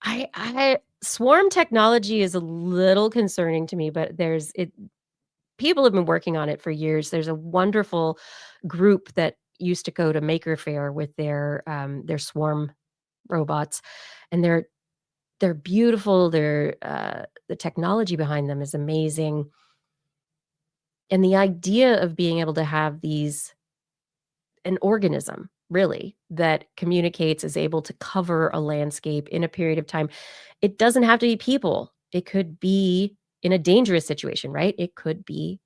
I swarm technology is a little concerning to me, but people have been working on it for years. There's a wonderful group that used to go to Maker Faire with their swarm robots, and they're beautiful. The technology behind them is amazing. And the idea of being able to have an organism really that communicates, is able to cover a landscape in a period of time. It doesn't have to be people. It could be in a dangerous situation, right? It could be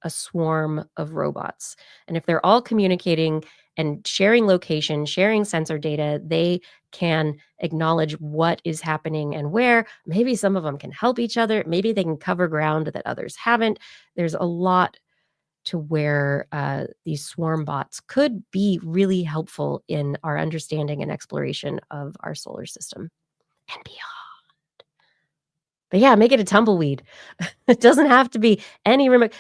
a swarm of robots. And if they're all communicating and sharing location, sharing sensor data, they can acknowledge what is happening and where. Maybe some of them can help each other. Maybe they can cover ground that others haven't. There's a lot to where these swarm bots could be really helpful in our understanding and exploration of our solar system and beyond. But yeah, make it a tumbleweed. It doesn't have to be any remote.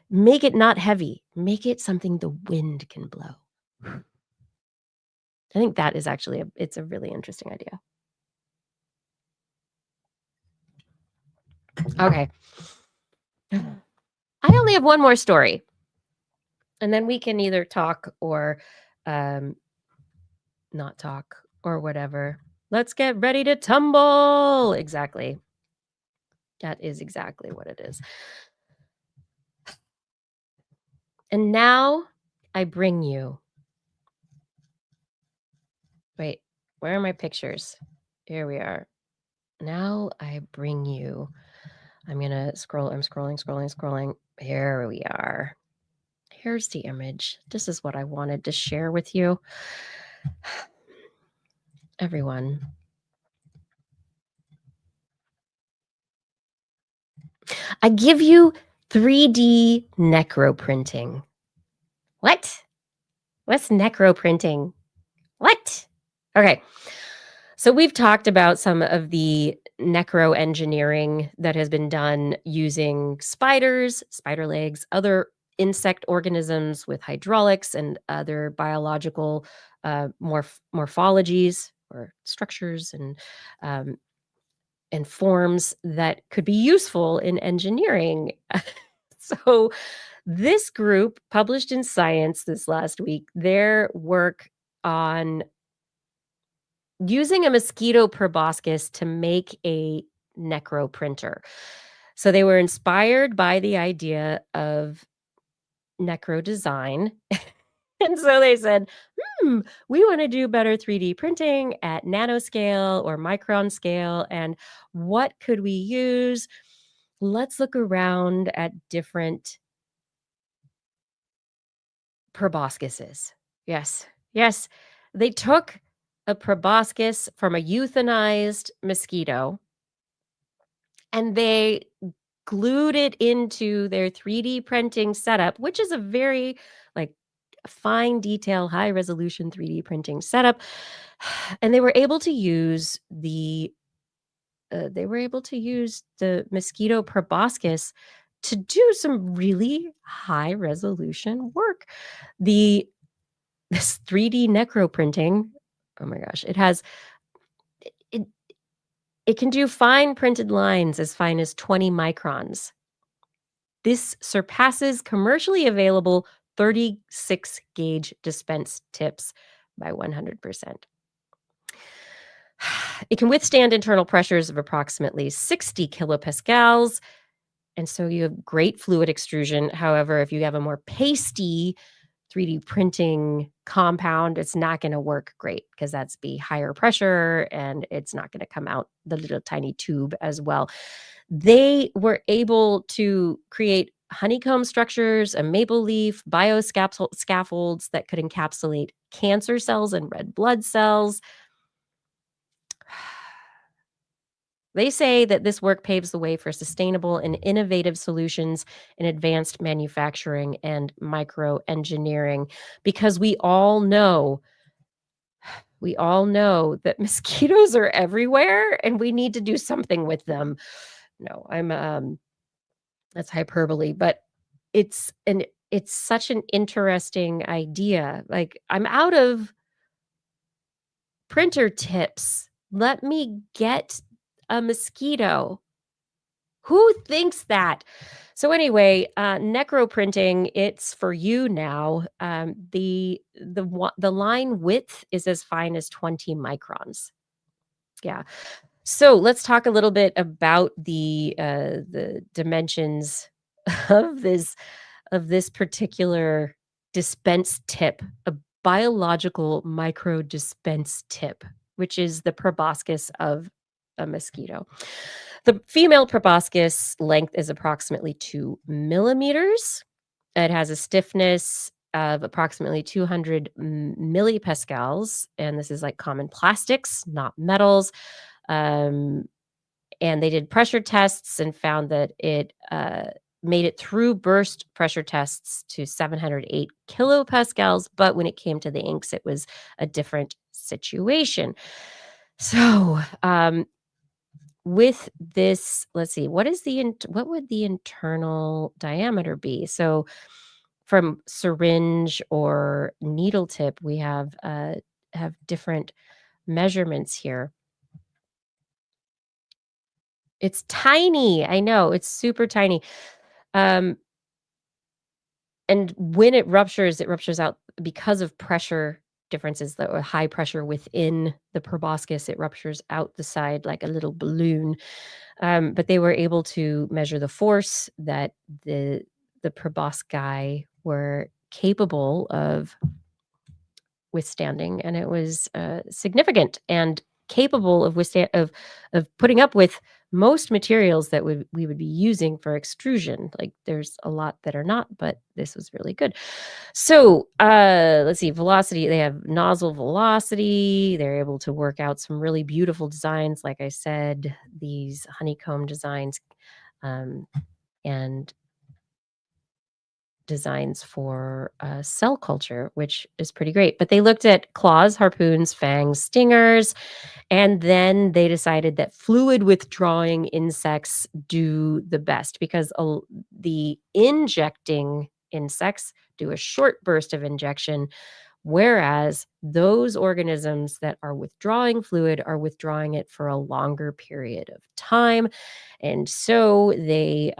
Make it not heavy. Make it something the wind can blow. I think that is actually it's a really interesting idea. Okay. I only have one more story. And then we can either talk or not talk or whatever. Let's get ready to tumble. Exactly. That is exactly what it is. And now I bring you. Wait, where are my pictures? Here we are. Now I bring you. I'm going to scroll. I'm scrolling. Here we are. Here's the image. This is what I wanted to share with you. Everyone. I give you 3D necroprinting. What? What's necroprinting? What? Okay. So we've talked about some of the necroengineering that has been done using spiders, spider legs, other insect organisms with hydraulics and other biological morphologies or structures um, and forms that could be useful in engineering. So this group published in Science this last week their work on using a mosquito proboscis to make a necroprinter. So they were inspired by the idea of necro design. And so they said, we want to do better 3D printing at nanoscale or micron scale. And what could we use? Let's look around at different proboscises. Yes. Yes. They took a proboscis from a euthanized mosquito and they glued it into their 3D printing setup, which is a very fine detail, high resolution 3D printing setup. And they were able to use the mosquito proboscis to do some really high resolution work. This 3D necroprinting, oh my gosh, it can do fine printed lines as fine as 20 microns. This surpasses commercially available 36 gauge dispense tips by 100%. It can withstand internal pressures of approximately 60 kilopascals, and so you have great fluid extrusion. However, if you have a more pasty 3D printing compound, it's not going to work great because that's be higher pressure and it's not going to come out the little tiny tube as well. They were able to create honeycomb structures, a maple leaf, bioscaffolds that could encapsulate cancer cells and red blood cells. They say that this work paves the way for sustainable and innovative solutions in advanced manufacturing and microengineering, because we all know that mosquitoes are everywhere and we need to do something with them. No, that's hyperbole, but it's such an interesting idea. Like, I'm out of printer tips. Let me get a mosquito. Who thinks that? So anyway, necroprinting, it's for you now. The line width is as fine as 20 microns. Yeah. So let's talk a little bit about the dimensions of this particular dispense tip, a biological micro dispense tip, which is the proboscis of a mosquito. The female proboscis length is approximately 2 millimeters. It has a stiffness of approximately 200 millipascals, and this is like common plastics, not metals. Um, and they did pressure tests and found that it made it through burst pressure tests to 708 kilopascals, but when it came to the inks, it was a different situation. So, with this, let's see, what would the internal diameter be? So, from syringe or needle tip, we have different measurements here. It's tiny. I know, it's super tiny. Um, and when it ruptures out because of pressure differences, the high pressure within the proboscis, it ruptures out the side like a little balloon. But they were able to measure the force that the proboscis were capable of withstanding, and it was significant and capable of putting up with most materials that we would be using for extrusion. Like, there's a lot that are not, but this was really good. So let's see, velocity. They have nozzle velocity. They're able to work out some really beautiful designs, like I said, these honeycomb designs, and designs for cell culture, which is pretty great. But they looked at claws, harpoons, fangs, stingers, and then they decided that fluid withdrawing insects do the best, because the injecting insects do a short burst of injection, whereas those organisms that are withdrawing fluid are withdrawing it for a longer period of time. And so they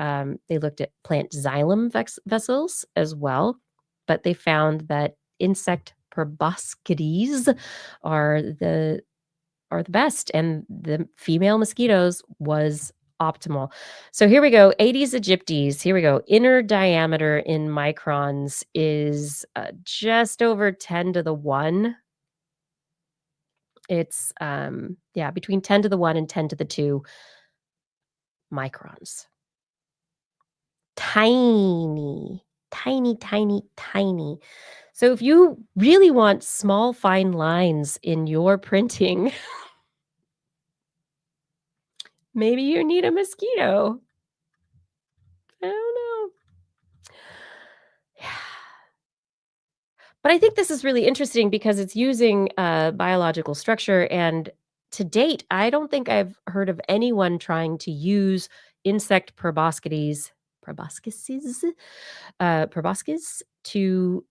looked at plant xylem vessels as well, but they found that insect proboscides are the best, and the female mosquitoes was optimal. So here we go, Aedes aegyptis. Here we go. Inner diameter in microns is just over 10 to the 1. It's between 10 to the 1 and 10 to the 2 microns. Tiny, tiny, tiny, tiny. So if you really want small, fine lines in your printing, maybe you need a mosquito. I don't know. But I think this is really interesting because it's using biological structure, and to date, I don't think I've heard of anyone trying to use insect proboscises to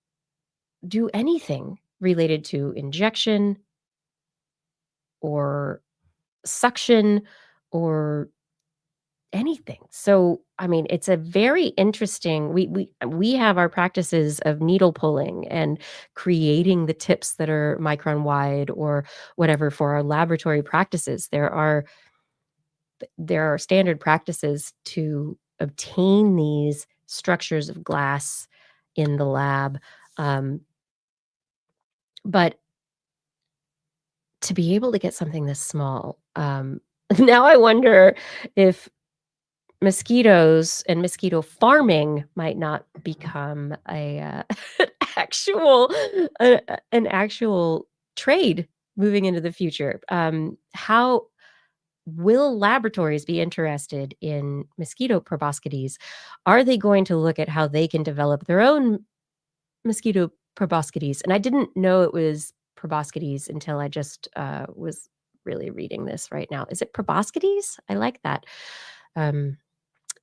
do anything related to injection or suction or anything. So, I mean, it's a very interesting, we have our practices of needle pulling and creating the tips that are micron wide or whatever for our laboratory practices. There are standard practices to obtain these structures of glass in the lab. But to be able to get something this small, now I wonder if mosquitoes and mosquito farming might not become a actual an actual trade moving into the future. How will laboratories be interested in mosquito proboscides? Are they going to look at how they can develop their own mosquito proboscides? And I didn't know it was proboscides until I just was really reading this right now. Is it proboscides? I like that.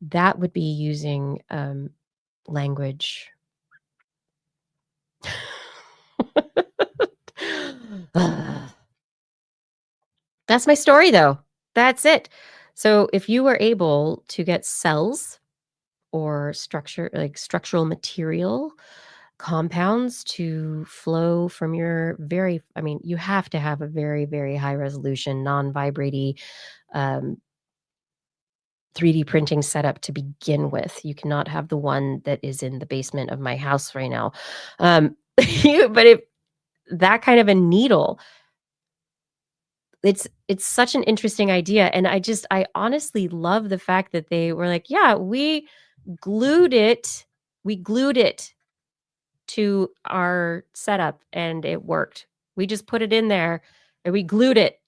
That would be using language. That's my story, though. That's it. So if you were able to get cells or structural material compounds to flow from your you have to have a very, very high resolution, non-vibrating 3D printing setup to begin with. You cannot have the one that is in the basement of my house right now. But if that kind of a needle, it's such an interesting idea. And I honestly love the fact that they were like, yeah, we glued it. We glued it to our setup and it worked. We just put it in there and we glued it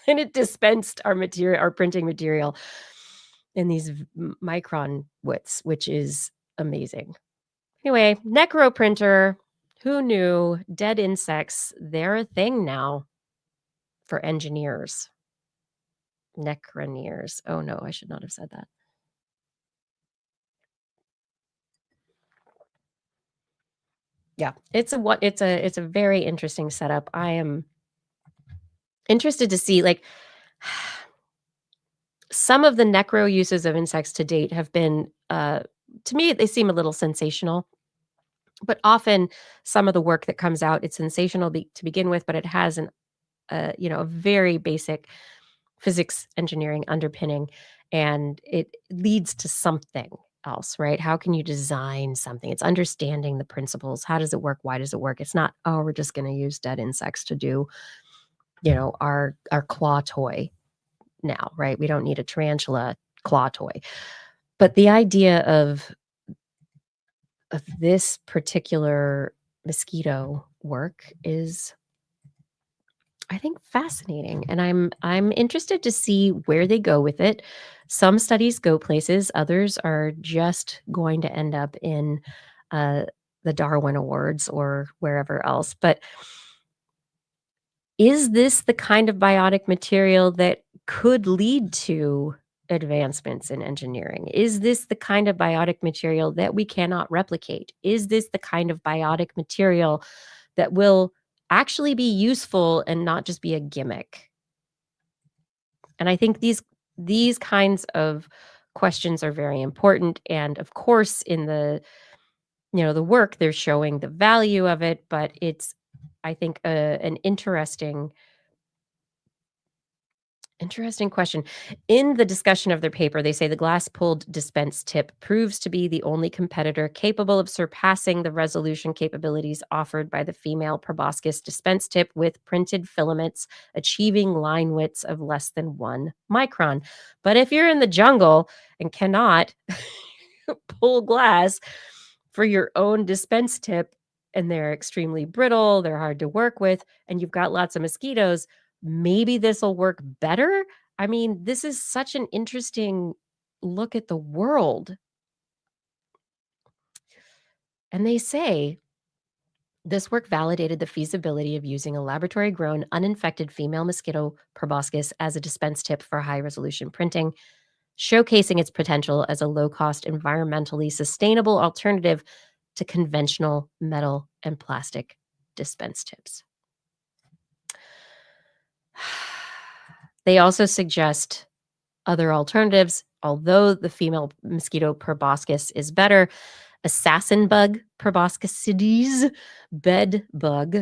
and it dispensed our printing material in these micron widths, which is amazing. Anyway, necroprinter, who knew? Dead insects, they're a thing now for engineers. Necroneers. Oh no, I should not have said that. Yeah, it's a very interesting setup. I am interested to see some of the necro uses of insects to date have been to me they seem a little sensational, but often some of the work that comes out, it's sensational to begin with, but it has a very basic physics engineering underpinning, and it leads to something else, right? How can you design something? It's understanding the principles. How does it work? Why does it work? It's not, oh, we're just going to use dead insects to do, our claw toy now, right? We don't need a tarantula claw toy. But the idea of this particular mosquito work is, I think, fascinating, and I'm interested to see where they go with it. Some studies go places, others are just going to end up in the Darwin Awards or wherever else. But is this the kind of biotic material that could lead to advancements in engineering? Is this the kind of biotic material that we cannot replicate? Is this the kind of biotic material that will actually be useful and not just be a gimmick? And I think these kinds of questions are very important. And of course, in the work, they're showing the value of it, but it's, I think, an interesting question. In the discussion of their paper, they say the glass-pulled dispense tip proves to be the only competitor capable of surpassing the resolution capabilities offered by the female proboscis dispense tip with printed filaments achieving line widths of less than 1 micron. But if you're in the jungle and cannot pull glass for your own dispense tip, and they're extremely brittle, they're hard to work with, and you've got lots of mosquitoes, maybe this will work better. I mean, this is such an interesting look at the world. And they say this work validated the feasibility of using a laboratory grown, uninfected female mosquito proboscis as a dispense tip for high resolution printing, showcasing its potential as a low cost, environmentally sustainable alternative to conventional metal and plastic dispense tips. They also suggest other alternatives. Although the female mosquito proboscis is better, assassin bug proboscides, bed bug,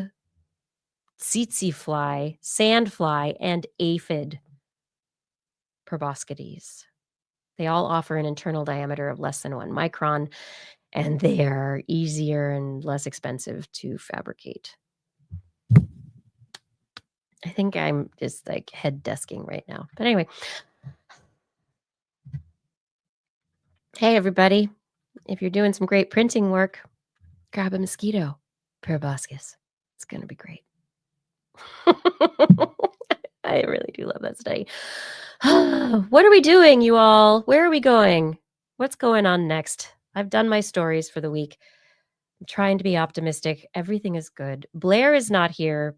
tsetse fly, sand fly, and aphid proboscides. They all offer an internal diameter of less than 1 micron, and they are easier and less expensive to fabricate. I think I'm just head desking right now. But anyway, Hey, everybody. If you're doing some great printing work, grab a mosquito, proboscis. It's going to be great. I really do love that study. What are we doing, you all? Where are we going? What's going on next? I've done my stories for the week. I'm trying to be optimistic. Everything is good. Blair is not here,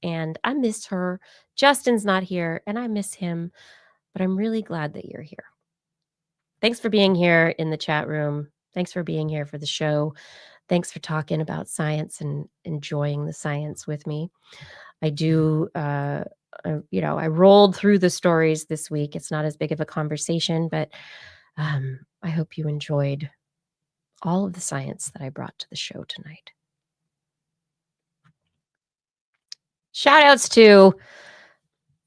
and I miss her. Justin's not here, and I miss him, but I'm really glad that you're here. Thanks for being here in the chat room. Thanks for being here for the show. Thanks for talking about science and enjoying the science with me. I do, I rolled through the stories this week. It's not as big of a conversation, but I hope you enjoyed all of the science that I brought to the show tonight. Shout outs to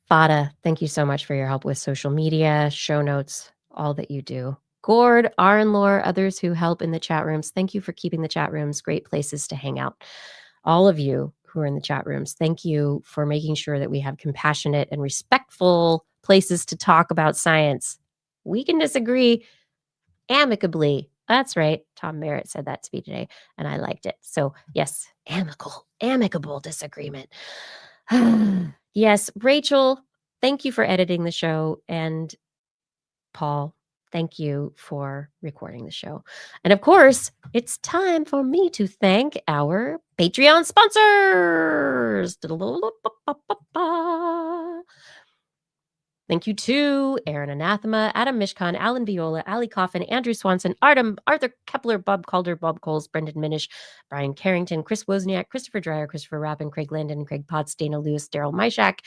Fada. Thank you so much for your help with social media, show notes, all that you do. Gord, Lore, others who help in the chat rooms. Thank you for keeping the chat rooms great places to hang out. All of you who are in the chat rooms, thank you for making sure that we have compassionate and respectful places to talk about science. We can disagree amicably. That's right. Tom Merritt said that to me today, and I liked it. So, yes, amicable disagreement. Yes, Rachel, thank you for editing the show. And Paul, thank you for recording the show. And of course, it's time for me to thank our Patreon sponsors. Thank you to Aaron Anathema, Adam Mishkan, Alan Viola, Ali Coffin, Andrew Swanson, Arthur Kepler, Bob Calder, Bob Coles, Brendan Minish, Brian Carrington, Chris Wozniak, Christopher Dreyer, Christopher Rappin, Craig Landon, Craig Potts, Dana Lewis, Daryl Myshak,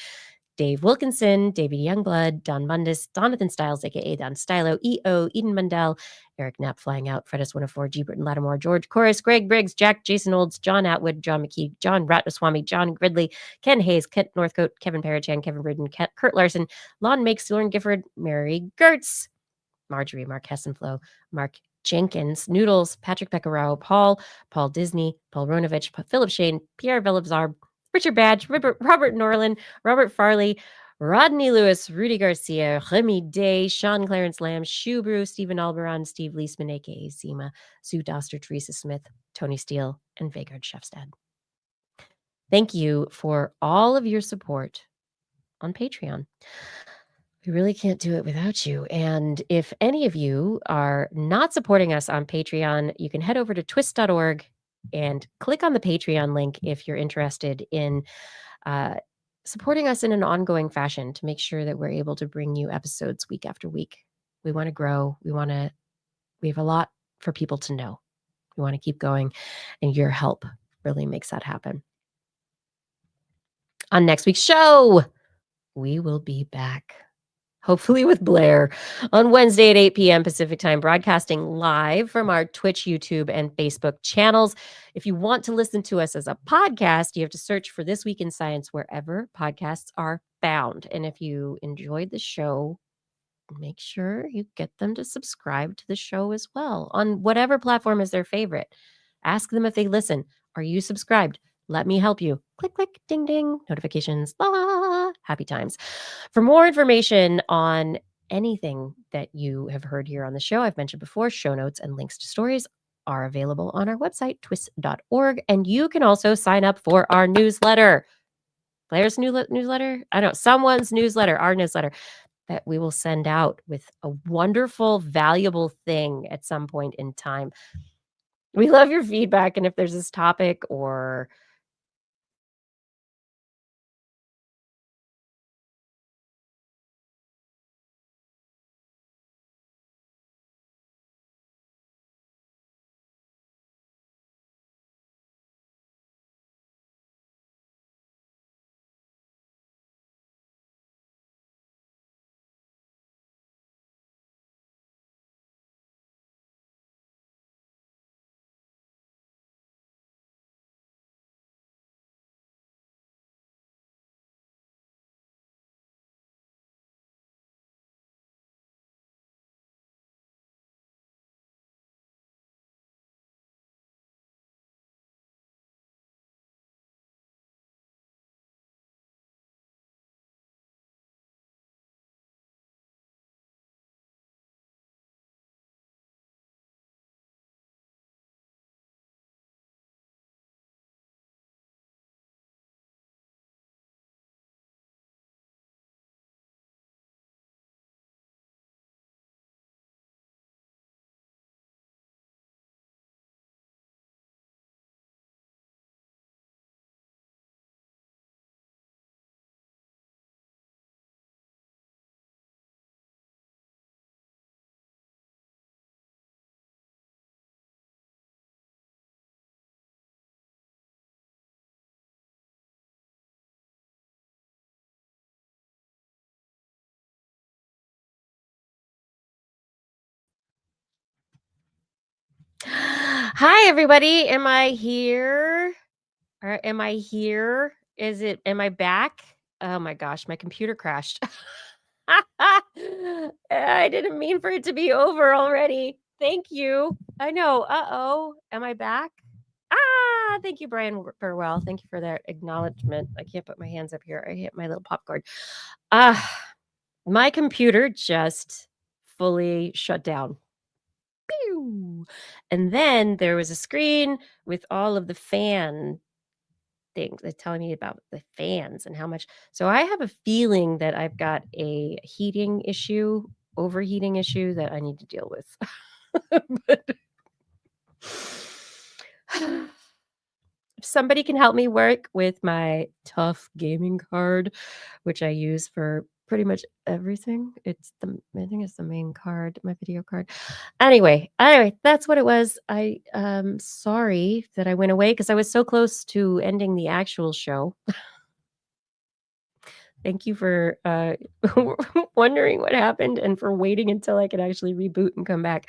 Dave Wilkinson, David Youngblood, Don Mundis, Jonathan Stiles, aka Don Stylo, E.O., Eden Mundell, Eric Knapp Flying Out, Fredis 104, G. Britton Lattimore, George Chorus, Greg Briggs, Jack Jason Olds, John Atwood, John McKee, John Ratnaswamy, John Gridley, Ken Hayes, Kent Northcote, Kevin Parachan, Kevin Ridden, Kurt Larson, Lon Makes, Lauren Gifford, Mary Gertz, Marjorie, Mark Hessenflow, Mark Jenkins, Noodles, Patrick Pecoraro, Paul Disney, Paul Ronovich, Philip Shane, Pierre Velibzarb, Richard Badge, Robert Norland, Robert Farley, Rodney Lewis, Rudy Garcia, Remy Day, Sean Clarence Lamb, Shubrew, Stephen Alberon, Steve Leisman, aka Seema, Sue Doster, Teresa Smith, Tony Steele, and Vegard Shefstad. Thank you for all of your support on Patreon. We really can't do it without you. And if any of you are not supporting us on Patreon, you can head over to twist.org and click on the Patreon link if you're interested in supporting us in an ongoing fashion to make sure that we're able to bring you episodes week after week. We want to grow. We have a lot for people to know. We want to keep going, and your help really makes that happen. On next week's show, we will be back, hopefully with Blair, on Wednesday at 8 p.m. Pacific time, broadcasting live from our Twitch, YouTube, and Facebook channels. If you want to listen to us as a podcast, you have to search for This Week in Science wherever podcasts are found. And if you enjoyed the show, make sure you get them to subscribe to the show as well on whatever platform is their favorite. Ask them if they listen. Are you subscribed? Let me help you. Click, click, ding, ding, notifications, happy times. For more information on anything that you have heard here on the show, I've mentioned before, show notes and links to stories are available on our website, twist.org. And you can also sign up for our newsletter. Blair's newsletter? I don't know, someone's newsletter, our newsletter that we will send out with a wonderful, valuable thing at some point in time. We love your feedback. And if there's this topic or Hi, everybody. Am I here? Or am I here? Am I back? Oh my gosh, my computer crashed. I didn't mean for it to be over already. Thank you. I know. Uh-oh. Am I back? Thank you, Brian Burwell. Thank you for that acknowledgement. I can't put my hands up here. I hit my little popcorn. My computer just fully shut down. Pew! And then there was a screen with all of the fan things telling me about the fans and how much. So I have a feeling that I've got a heating issue, overheating issue that I need to deal with. But if somebody can help me work with my tough gaming card, which I use for pretty much everything. I think it's the main card, my video card. Anyway, that's what it was. Sorry that I went away because I was so close to ending the actual show. Thank you for wondering what happened and for waiting until I could actually reboot and come back.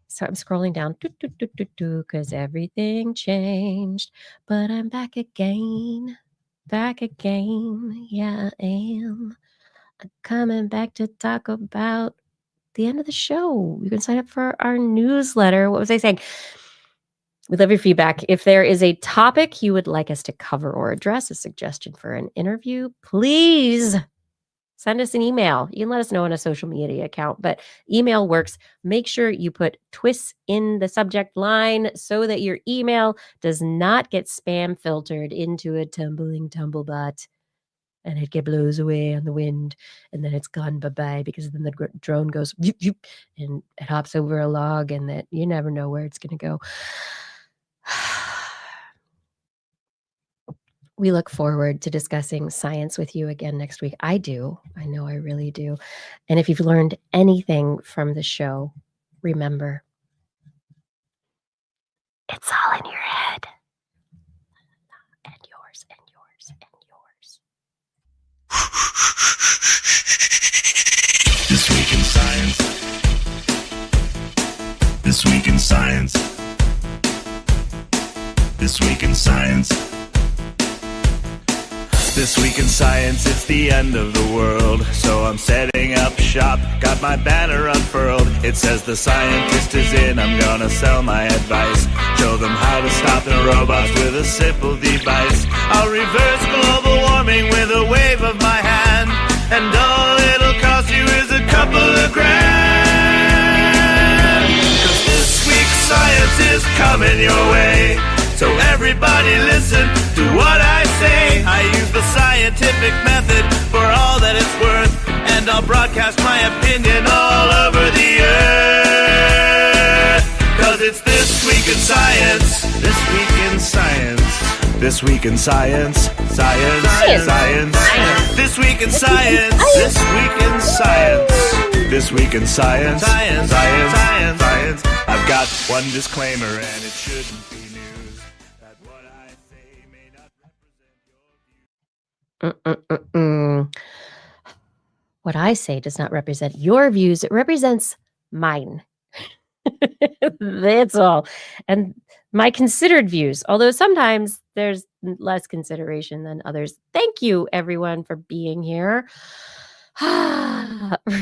So I'm scrolling down because everything changed, but I'm back again. Yeah, I am. I'm coming back to talk about the end of the show. You can sign up for our newsletter. What was I saying? We love your feedback. If there is a topic you would like us to cover or address, a suggestion for an interview, please send us an email. You can let us know on a social media account, but email works. Make sure you put TWIS in the subject line so that your email does not get spam filtered into a tumbling tumblebot and it blows away on the wind and then it's gone bye-bye because then the drone goes and it hops over a log and that you never know where it's going to go. We look forward to discussing science with you again next week. I do. I know I really do. And if you've learned anything from the show, remember, it's all in your head. And yours, and yours, and yours. This week in science. This week in science. This week in science. This week in science, it's the end of the world. So I'm setting up shop, got my banner unfurled. It says the scientist is in, I'm gonna sell my advice. Show them how to stop the robots with a simple device. I'll reverse global warming with a wave of my hand. And all it'll cost you is a couple of grand. 'Cause this week's science is coming your way. So everybody listen to what I say. I use the scientific method for all that it's worth. And I'll broadcast my opinion all over the earth. 'Cause it's This Week in Science. This Week in Science. This Week in Science. Science. Science. This Week in Science. This Week in Science. This Week in Science. Science. Science. Science. Science. I've got one disclaimer and it shouldn't be news. That what I say may not represent your views. What I say does not represent your views. It represents mine. That's all. And my considered views, although sometimes there's less consideration than others. Thank you, everyone, for being here.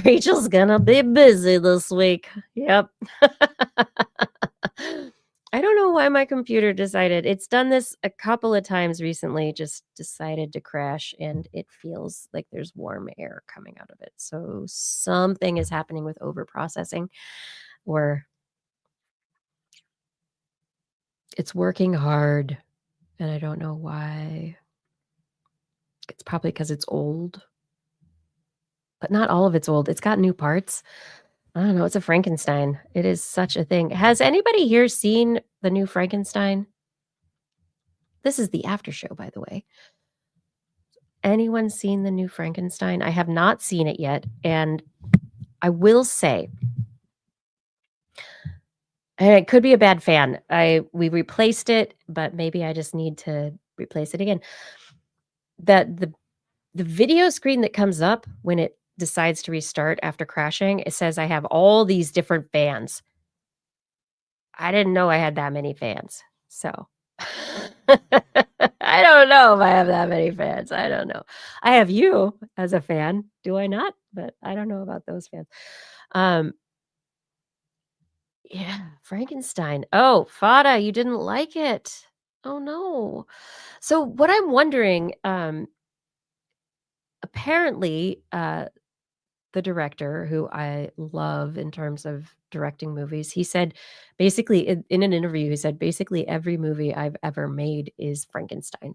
Rachel's gonna be busy this week. Yep. I don't know why my computer decided. It's done this a couple of times recently, just decided to crash, and it feels like there's warm air coming out of it. So something is happening with overprocessing, or it's working hard, and I don't know why. It's probably because it's old, but not all of it's old. It's got new parts. I don't know. It's a Frankenstein. It is such a thing. Has anybody here seen the new Frankenstein? This is the after show, by the way. Anyone seen the new Frankenstein? I have not seen it yet. And I will say, and it could be a bad fan. We replaced it, but maybe I just need to replace it again. That the video screen that comes up when it decides to restart after crashing, it says I have all these different fans. I didn't know I had that many fans. So I don't know if I have that many fans. I don't know. I have you as a fan, do I not? But I don't know about those fans. Um, yeah, Frankenstein. Oh, Fada, you didn't like it. Oh no. So what I'm wondering, apparently, the director who I love in terms of directing movies, he said basically in an interview, he said basically every movie I've ever made is Frankenstein.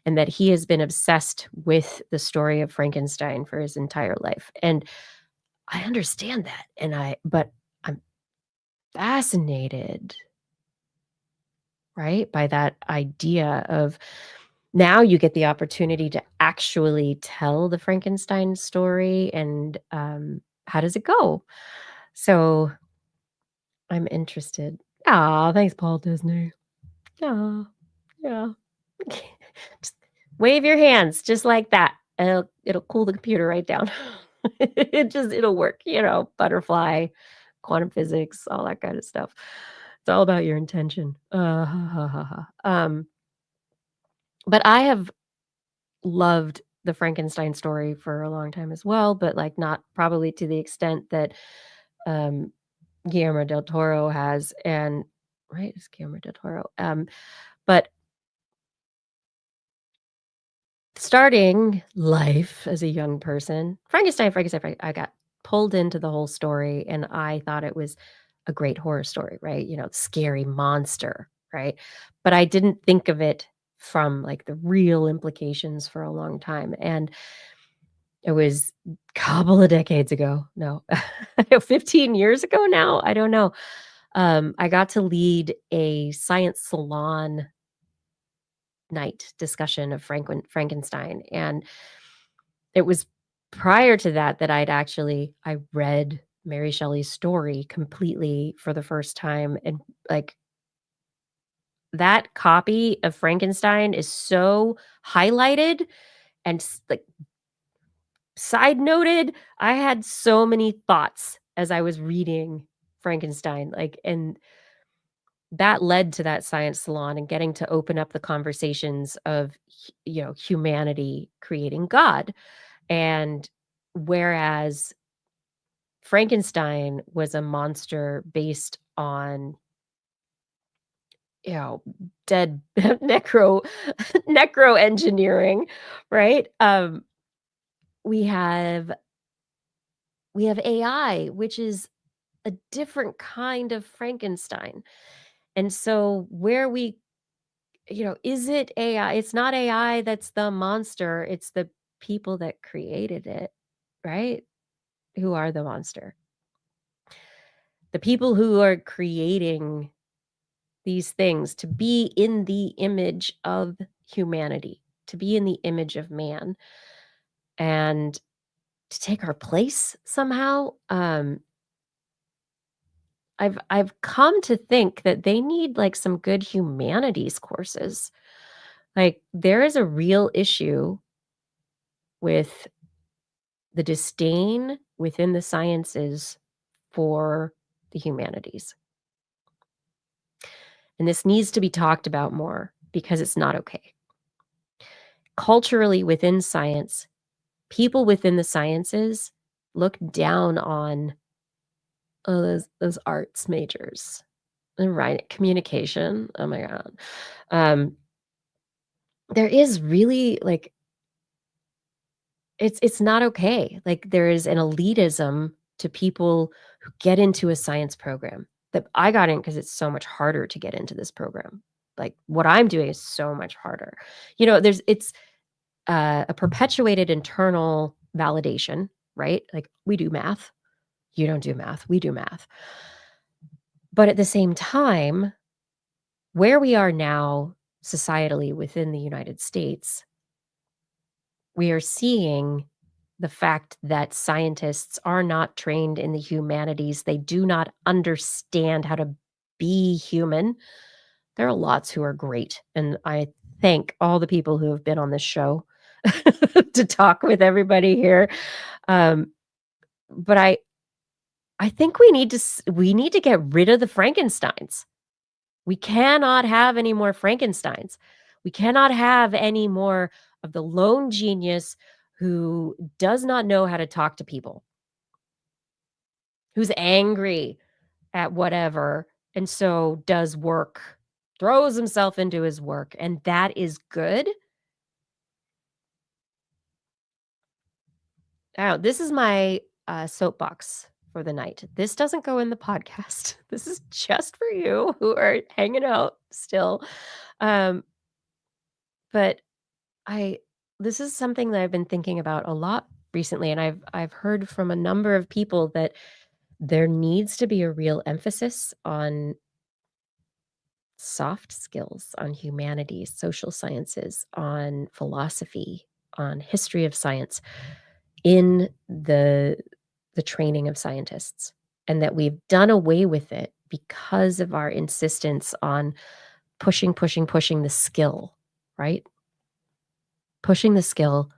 And that he has been obsessed with the story of Frankenstein for his entire life. And I understand that. But I'm fascinated, right, by that idea of now you get the opportunity to actually tell the Frankenstein story and how does it go? So I'm interested. Ah, thanks, Paul Disney. Ah, yeah. Just wave your hands just like that. And it'll cool the computer right down. It'll work, butterfly, quantum physics, all that kind of stuff. It's all about your intention. Ha, ha, ha, ha. But I have loved the Frankenstein story for a long time as well, but like not probably to the extent that um Guillermo del Toro has, and right, it's Guillermo del Toro. But starting life as a young person, Frankenstein, I got pulled into the whole story, and I thought it was a great horror story, right? Scary monster, right? But I didn't think of it from like the real implications for a long time. And it was a couple of decades ago. No, 15 years ago now. I don't know. I got to lead a science salon night discussion of Frankenstein. And it was prior to that that I read Mary Shelley's story completely for the first time. And like that copy of Frankenstein is so highlighted and like side noted. I had so many thoughts as I was reading Frankenstein, and that led to that science salon and getting to open up the conversations of humanity creating God. And whereas Frankenstein was a monster based on you know dead necro engineering, right? We have we have AI, which is a different kind of Frankenstein. And so where we is it AI? It's not AI that's the monster, it's the people that created it, right? Who are the monster. The people who are creating these things to be in the image of humanity, to be in the image of man, and to take our place somehow. I've come to think that they need like some good humanities courses. Like there is a real issue with the disdain within the sciences for the humanities. And this needs to be talked about more because it's not okay. Culturally within science, people within the sciences look down on those arts majors. And right, communication. Oh my God. There is really like it's not okay. Like there is an elitism to people who get into a science program that I got in because it's so much harder to get into this program. Like what I'm doing is so much harder. It's a perpetuated internal validation, right? Like we do math, you don't do math, we do math. But at the same time, where we are now societally within the United States, we are seeing the fact that scientists are not trained in the humanities. They do not understand how to be human. There are lots who are great, and I thank all the people who have been on this show to talk with everybody here. But I think we need to get rid of the Frankensteins. We cannot have any more Frankensteins. We cannot have any more of the lone genius who does not know how to talk to people, who's angry at whatever, and so does work, throws himself into his work, and that is good. Now, this is my soapbox for the night. This doesn't go in the podcast. This is just for you who are hanging out still. Um, but I this is something that I've been thinking about a lot recently, and I've heard from a number of people that there needs to be a real emphasis on soft skills, on humanities, social sciences, on philosophy, on history of science in the training of scientists, and that we've done away with it because of our insistence on pushing the skill, right? Pushing the skill,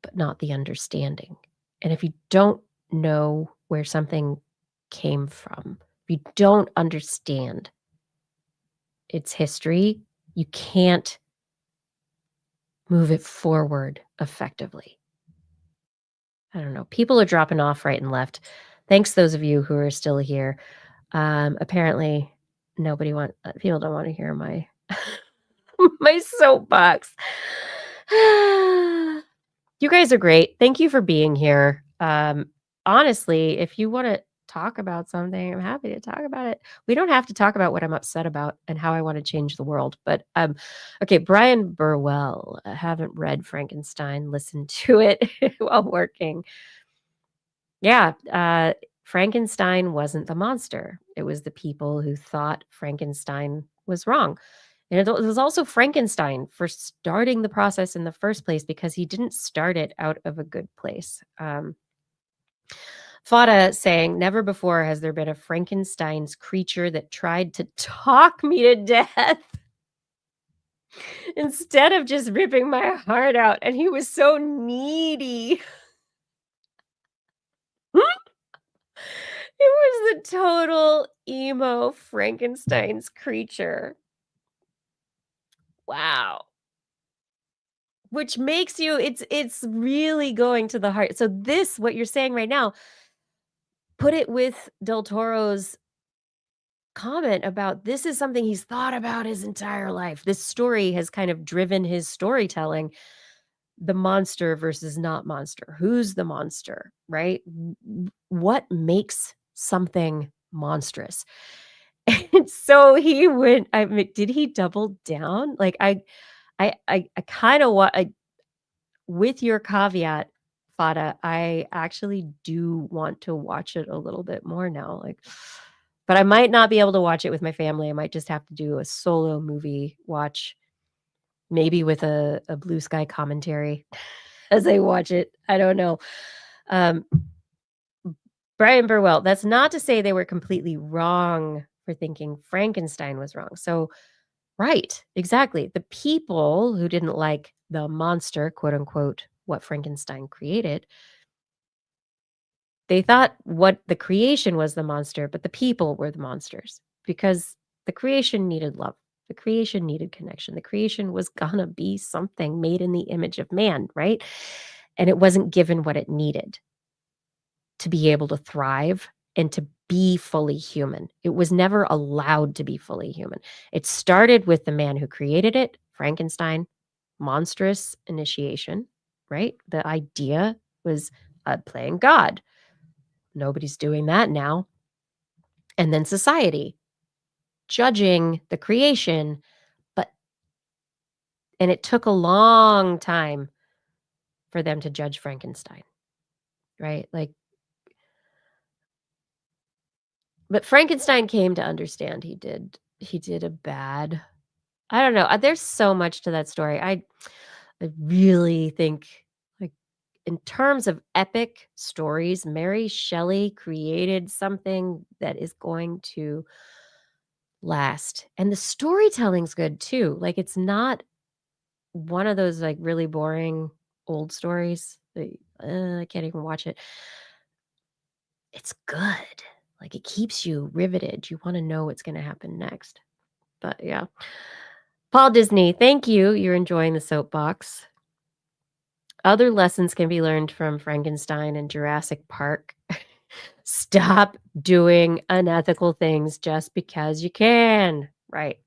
but not the understanding. And if you don't know where something came from, if you don't understand its history, you can't move it forward effectively. I don't know. People are dropping off right and left. Thanks those of you who are still here. Apparently people don't want to hear my my soapbox. You guys are great. Thank you for being here. Honestly, if you want to talk about something, I'm happy to talk about it. We don't have to talk about what I'm upset about and how I want to change the world. But okay, Brian Burwell. I haven't read Frankenstein, listened to it while working. Yeah, Frankenstein wasn't the monster. It was the people who thought Frankenstein was wrong. And it was also Frankenstein for starting the process in the first place because he didn't start it out of a good place. Fada saying, never before has there been a Frankenstein's creature that tried to talk me to death instead of just ripping my heart out. And he was so needy. It was the total emo Frankenstein's creature. Wow. Which makes you it's really going to the heart. So this, what you're saying right now, put it with Del Toro's comment about this is something he's thought about his entire life. This story has kind of driven his storytelling, the monster versus not monster. Who's the monster, right? What makes something monstrous? And so he went, I mean, did he double down? Like I kind of want with your caveat, Fada, I actually do want to watch it a little bit more now. Like, but I might not be able to watch it with my family. I might just have to do a solo movie watch, maybe with a blue sky commentary as I watch it. I don't know. Um, Brian Burwell, that's not to say they were completely wrong for thinking Frankenstein was wrong. So, right, exactly. The people who didn't like the monster, quote unquote, what Frankenstein created, they thought what the creation was the monster, but the people were the monsters because the creation needed love. The creation needed connection. The creation was gonna be something made in the image of man, right? And it wasn't given what it needed to be able to thrive and to be fully human. It was never allowed to be fully human. It started with the man who created it, Frankenstein, monstrous initiation, right? The idea was playing God. Nobody's doing that now. And then society, judging the creation, but and it took a long time for them to judge Frankenstein, right? Like, but Frankenstein came to understand he did a bad. I don't know. There's so much to that story. I really think like in terms of epic stories, Mary Shelley created something that is going to last. And the storytelling's good too. Like it's not one of those like really boring old stories. I can't even watch it. it's good. Like, it keeps you riveted. You want to know what's going to happen next. But yeah. Paul Disney, thank you. You're enjoying the soapbox. Other lessons can be learned from Frankenstein and Jurassic Park. Stop doing unethical things just because you can. Right.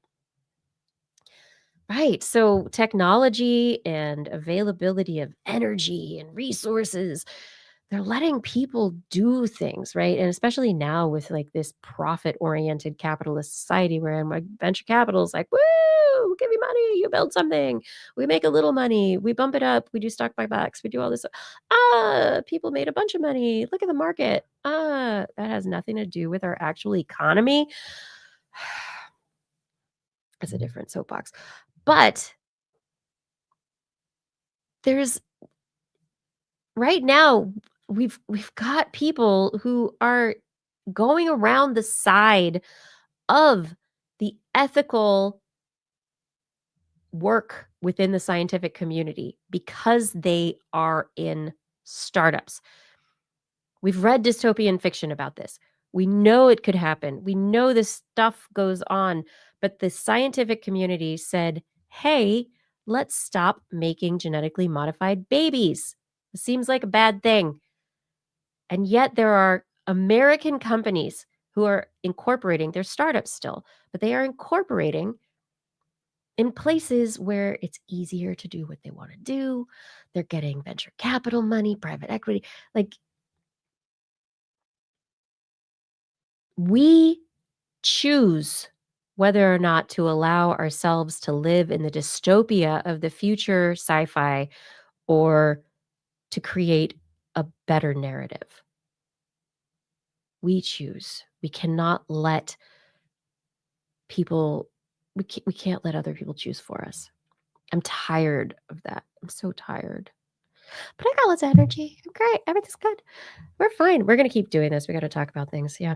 Right. So technology and availability of energy and resources, they're letting people do things, right? And especially now with like this profit-oriented capitalist society where like venture capital is like, woo, give me money, you build something. We make a little money, we bump it up, we do stock buybacks, we do all this. People made a bunch of money. Look at the market. That has nothing to do with our actual economy. It's a different soapbox. But there's right now we've got people who are going around the side of the ethical work within the scientific community because they are in startups. We've read dystopian fiction about this. We know it could happen. We know this stuff goes on, but the scientific community said, "Hey, let's stop making genetically modified babies. It seems like a bad thing." And yet there are American companies who are incorporating, they're startups still, but they are incorporating in places where it's easier to do what they want to do. They're getting venture capital money, private equity. Like, we choose whether or not to allow ourselves to live in the dystopia of the future sci-fi or to create a better narrative. We choose. We cannot let people we can't let other people choose for us. I'm tired of that. I'm so tired. But I got lots of energy. I'm great. Everything's good. We're fine. We're gonna keep doing this. We gotta talk about things. Yeah.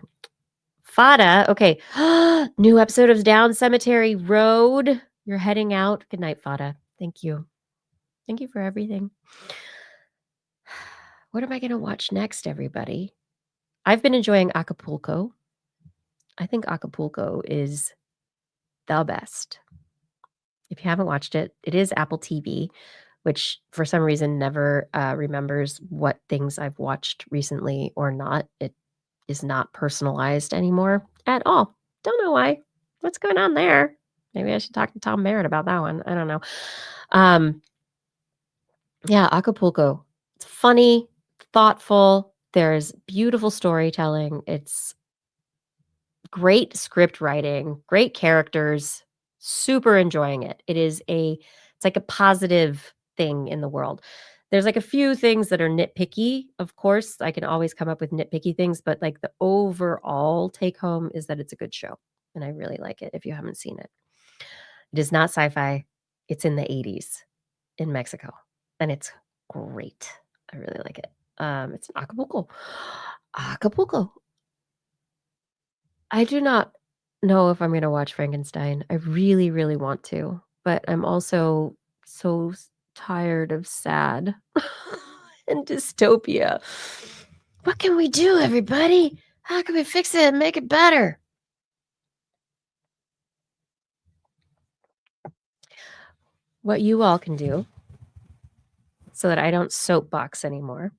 Fada. Okay. New episode of Down Cemetery Road. You're heading out. Good night, Fada. Thank you. Thank you for everything. What am I gonna watch next, everybody? I've been enjoying Acapulco. I think Acapulco is the best. If you haven't watched it, it is Apple TV, which for some reason never remembers what things I've watched recently or not. It is not personalized anymore at all. Don't know why. What's going on there? Maybe I should talk to Tom Merritt about that one. I don't know. Yeah, Acapulco. It's funny, thoughtful. There's beautiful storytelling. It's great script writing, great characters, super enjoying it. It's like a positive thing in the world. There's like a few things that are nitpicky, of course. I can always come up with nitpicky things, but like the overall take home is that it's a good show. And I really like it if you haven't seen it. It is not sci-fi. It's in the 80s in Mexico. And it's great. I really like it. It's in Acapulco. Acapulco. I do not know if I'm gonna watch Frankenstein. I really, really want to, but I'm also so tired of sad and dystopia. What can we do, everybody? How can we fix it and make it better? What you all can do so that I don't soapbox anymore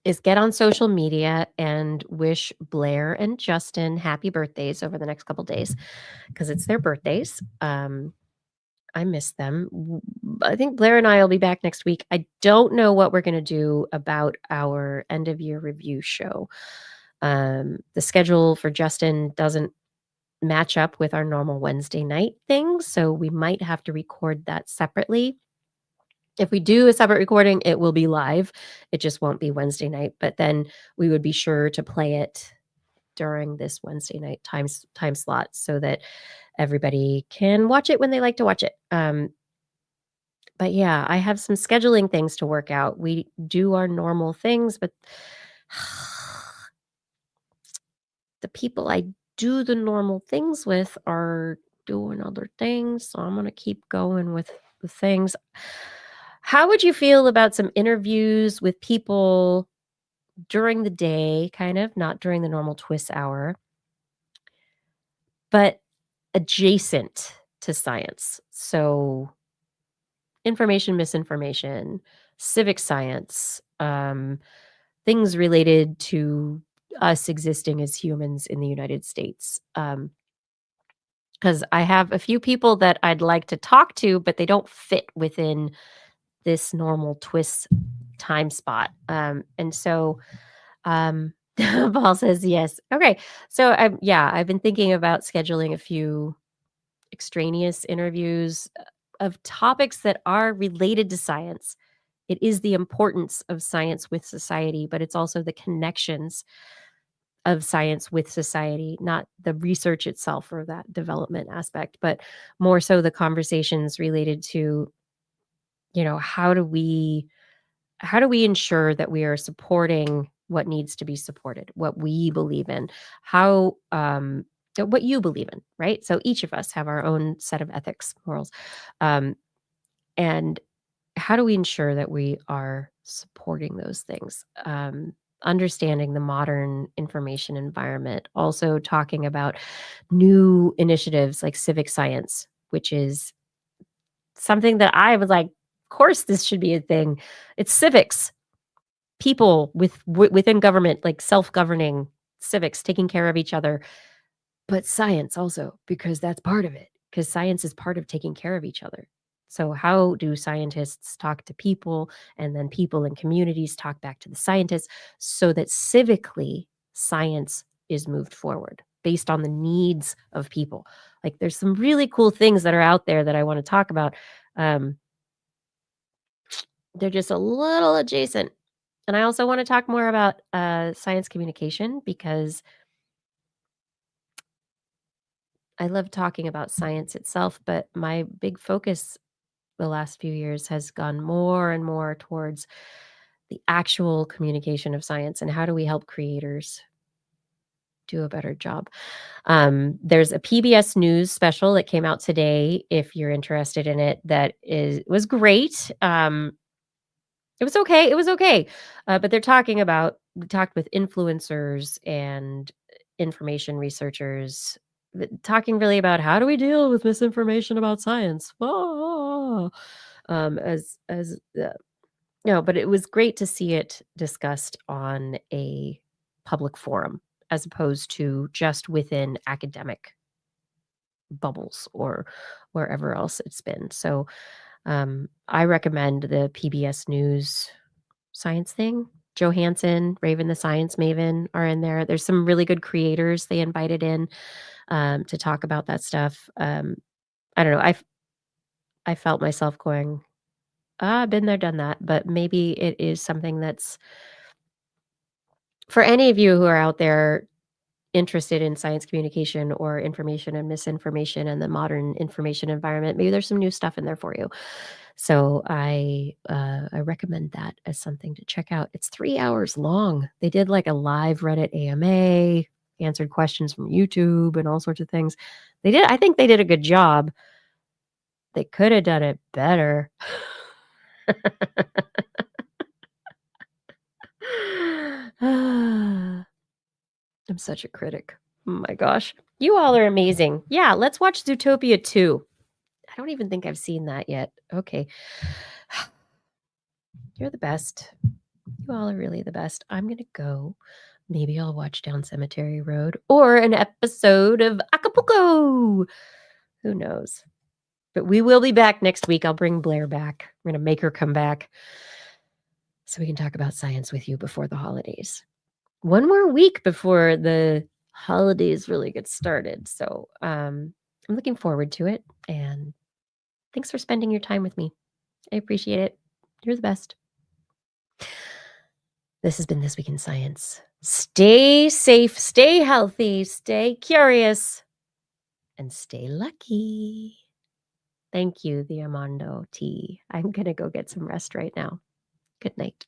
is get on social media and wish Blair and Justin happy birthdays over the next couple days because it's their birthdays. I miss them. I think Blair and I will be back next week. I don't know what we're going to do about our end of year review show. The schedule for Justin doesn't match up with our normal Wednesday night thing, so we might have to record that separately. If we do a separate recording, it will be live. It just won't be Wednesday night, but then we would be sure to play it during this Wednesday night time slot so that everybody can watch it when they like to watch it. But yeah, I have some scheduling things to work out. We do our normal things, but the people I do the normal things with are doing other things. So I'm going to keep going with the things. How would you feel about some interviews with people during the day, kind of, not during the normal TWIS hour, but adjacent to science. So information, misinformation, civic science, things related to us existing as humans in the United States. Because I have a few people that I'd like to talk to, but they don't fit within this normal TWIS time spot. And so Paul says yes. Okay. So I've been thinking about scheduling a few extraneous interviews of topics that are related to science. It is the importance of science with society, but it's also the connections of science with society, not the research itself or that development aspect, but more so the conversations related to, how do we ensure that we are supporting what needs to be supported, what we believe in, how what you believe in, right? So each of us have our own set of ethics, morals, um, and how do we ensure that we are supporting those things? Understanding the modern information environment, also talking about new initiatives like civic science, which is something that I was like, of course, this should be a thing. It's civics, people within government, like self-governing civics, taking care of each other, but science also, because that's part of it, because science is part of taking care of each other. So how do scientists talk to people, and then people in communities talk back to the scientists, so that civically science is moved forward based on the needs of people? Like, there's some really cool things that are out there that I want to talk about. Um, they're just a little adjacent. And I also want to talk more about science communication, because I love talking about science itself, but my big focus the last few years has gone more and more towards the actual communication of science, and how do we help creators do a better job. There's a PBS News special that came out today, if you're interested in it, that was great. It was okay, it was okay. But we talked with influencers and information researchers, talking really about how do we deal with misinformation about science? Ah, as no, but it was great to see it discussed on a public forum, as opposed to just within academic bubbles or wherever else it's been. So I recommend the PBS News science thing. Johansson, Raven the Science Maven are in there. There's some really good creators they invited in to talk about that stuff. I don't know. I felt myself going, been there, done that. But maybe it is something that's for any of you who are out there interested in science communication or information and misinformation and the modern information environment. Maybe there's some new stuff in there for you. So I recommend that as something to check out. It's 3 hours long. They did like a live Reddit AMA, answered questions from YouTube and all sorts of things. I think they did a good job. They could have done it better. I'm such a critic. Oh my gosh. You all are amazing. Yeah, let's watch Zootopia 2. I don't even think I've seen that yet. Okay. You're the best. You all are really the best. I'm going to go. Maybe I'll watch Down Cemetery Road or an episode of Acapulco. Who knows? But we will be back next week. I'll bring Blair back. We're going to make her come back so we can talk about science with you before the holidays. One more week before the holidays really get started. So I'm looking forward to it. And thanks for spending your time with me. I appreciate it. You're the best. This has been This Week in Science. Stay safe, stay healthy, stay curious, and stay lucky. Thank you, the Armando T. I'm going to go get some rest right now. Good night.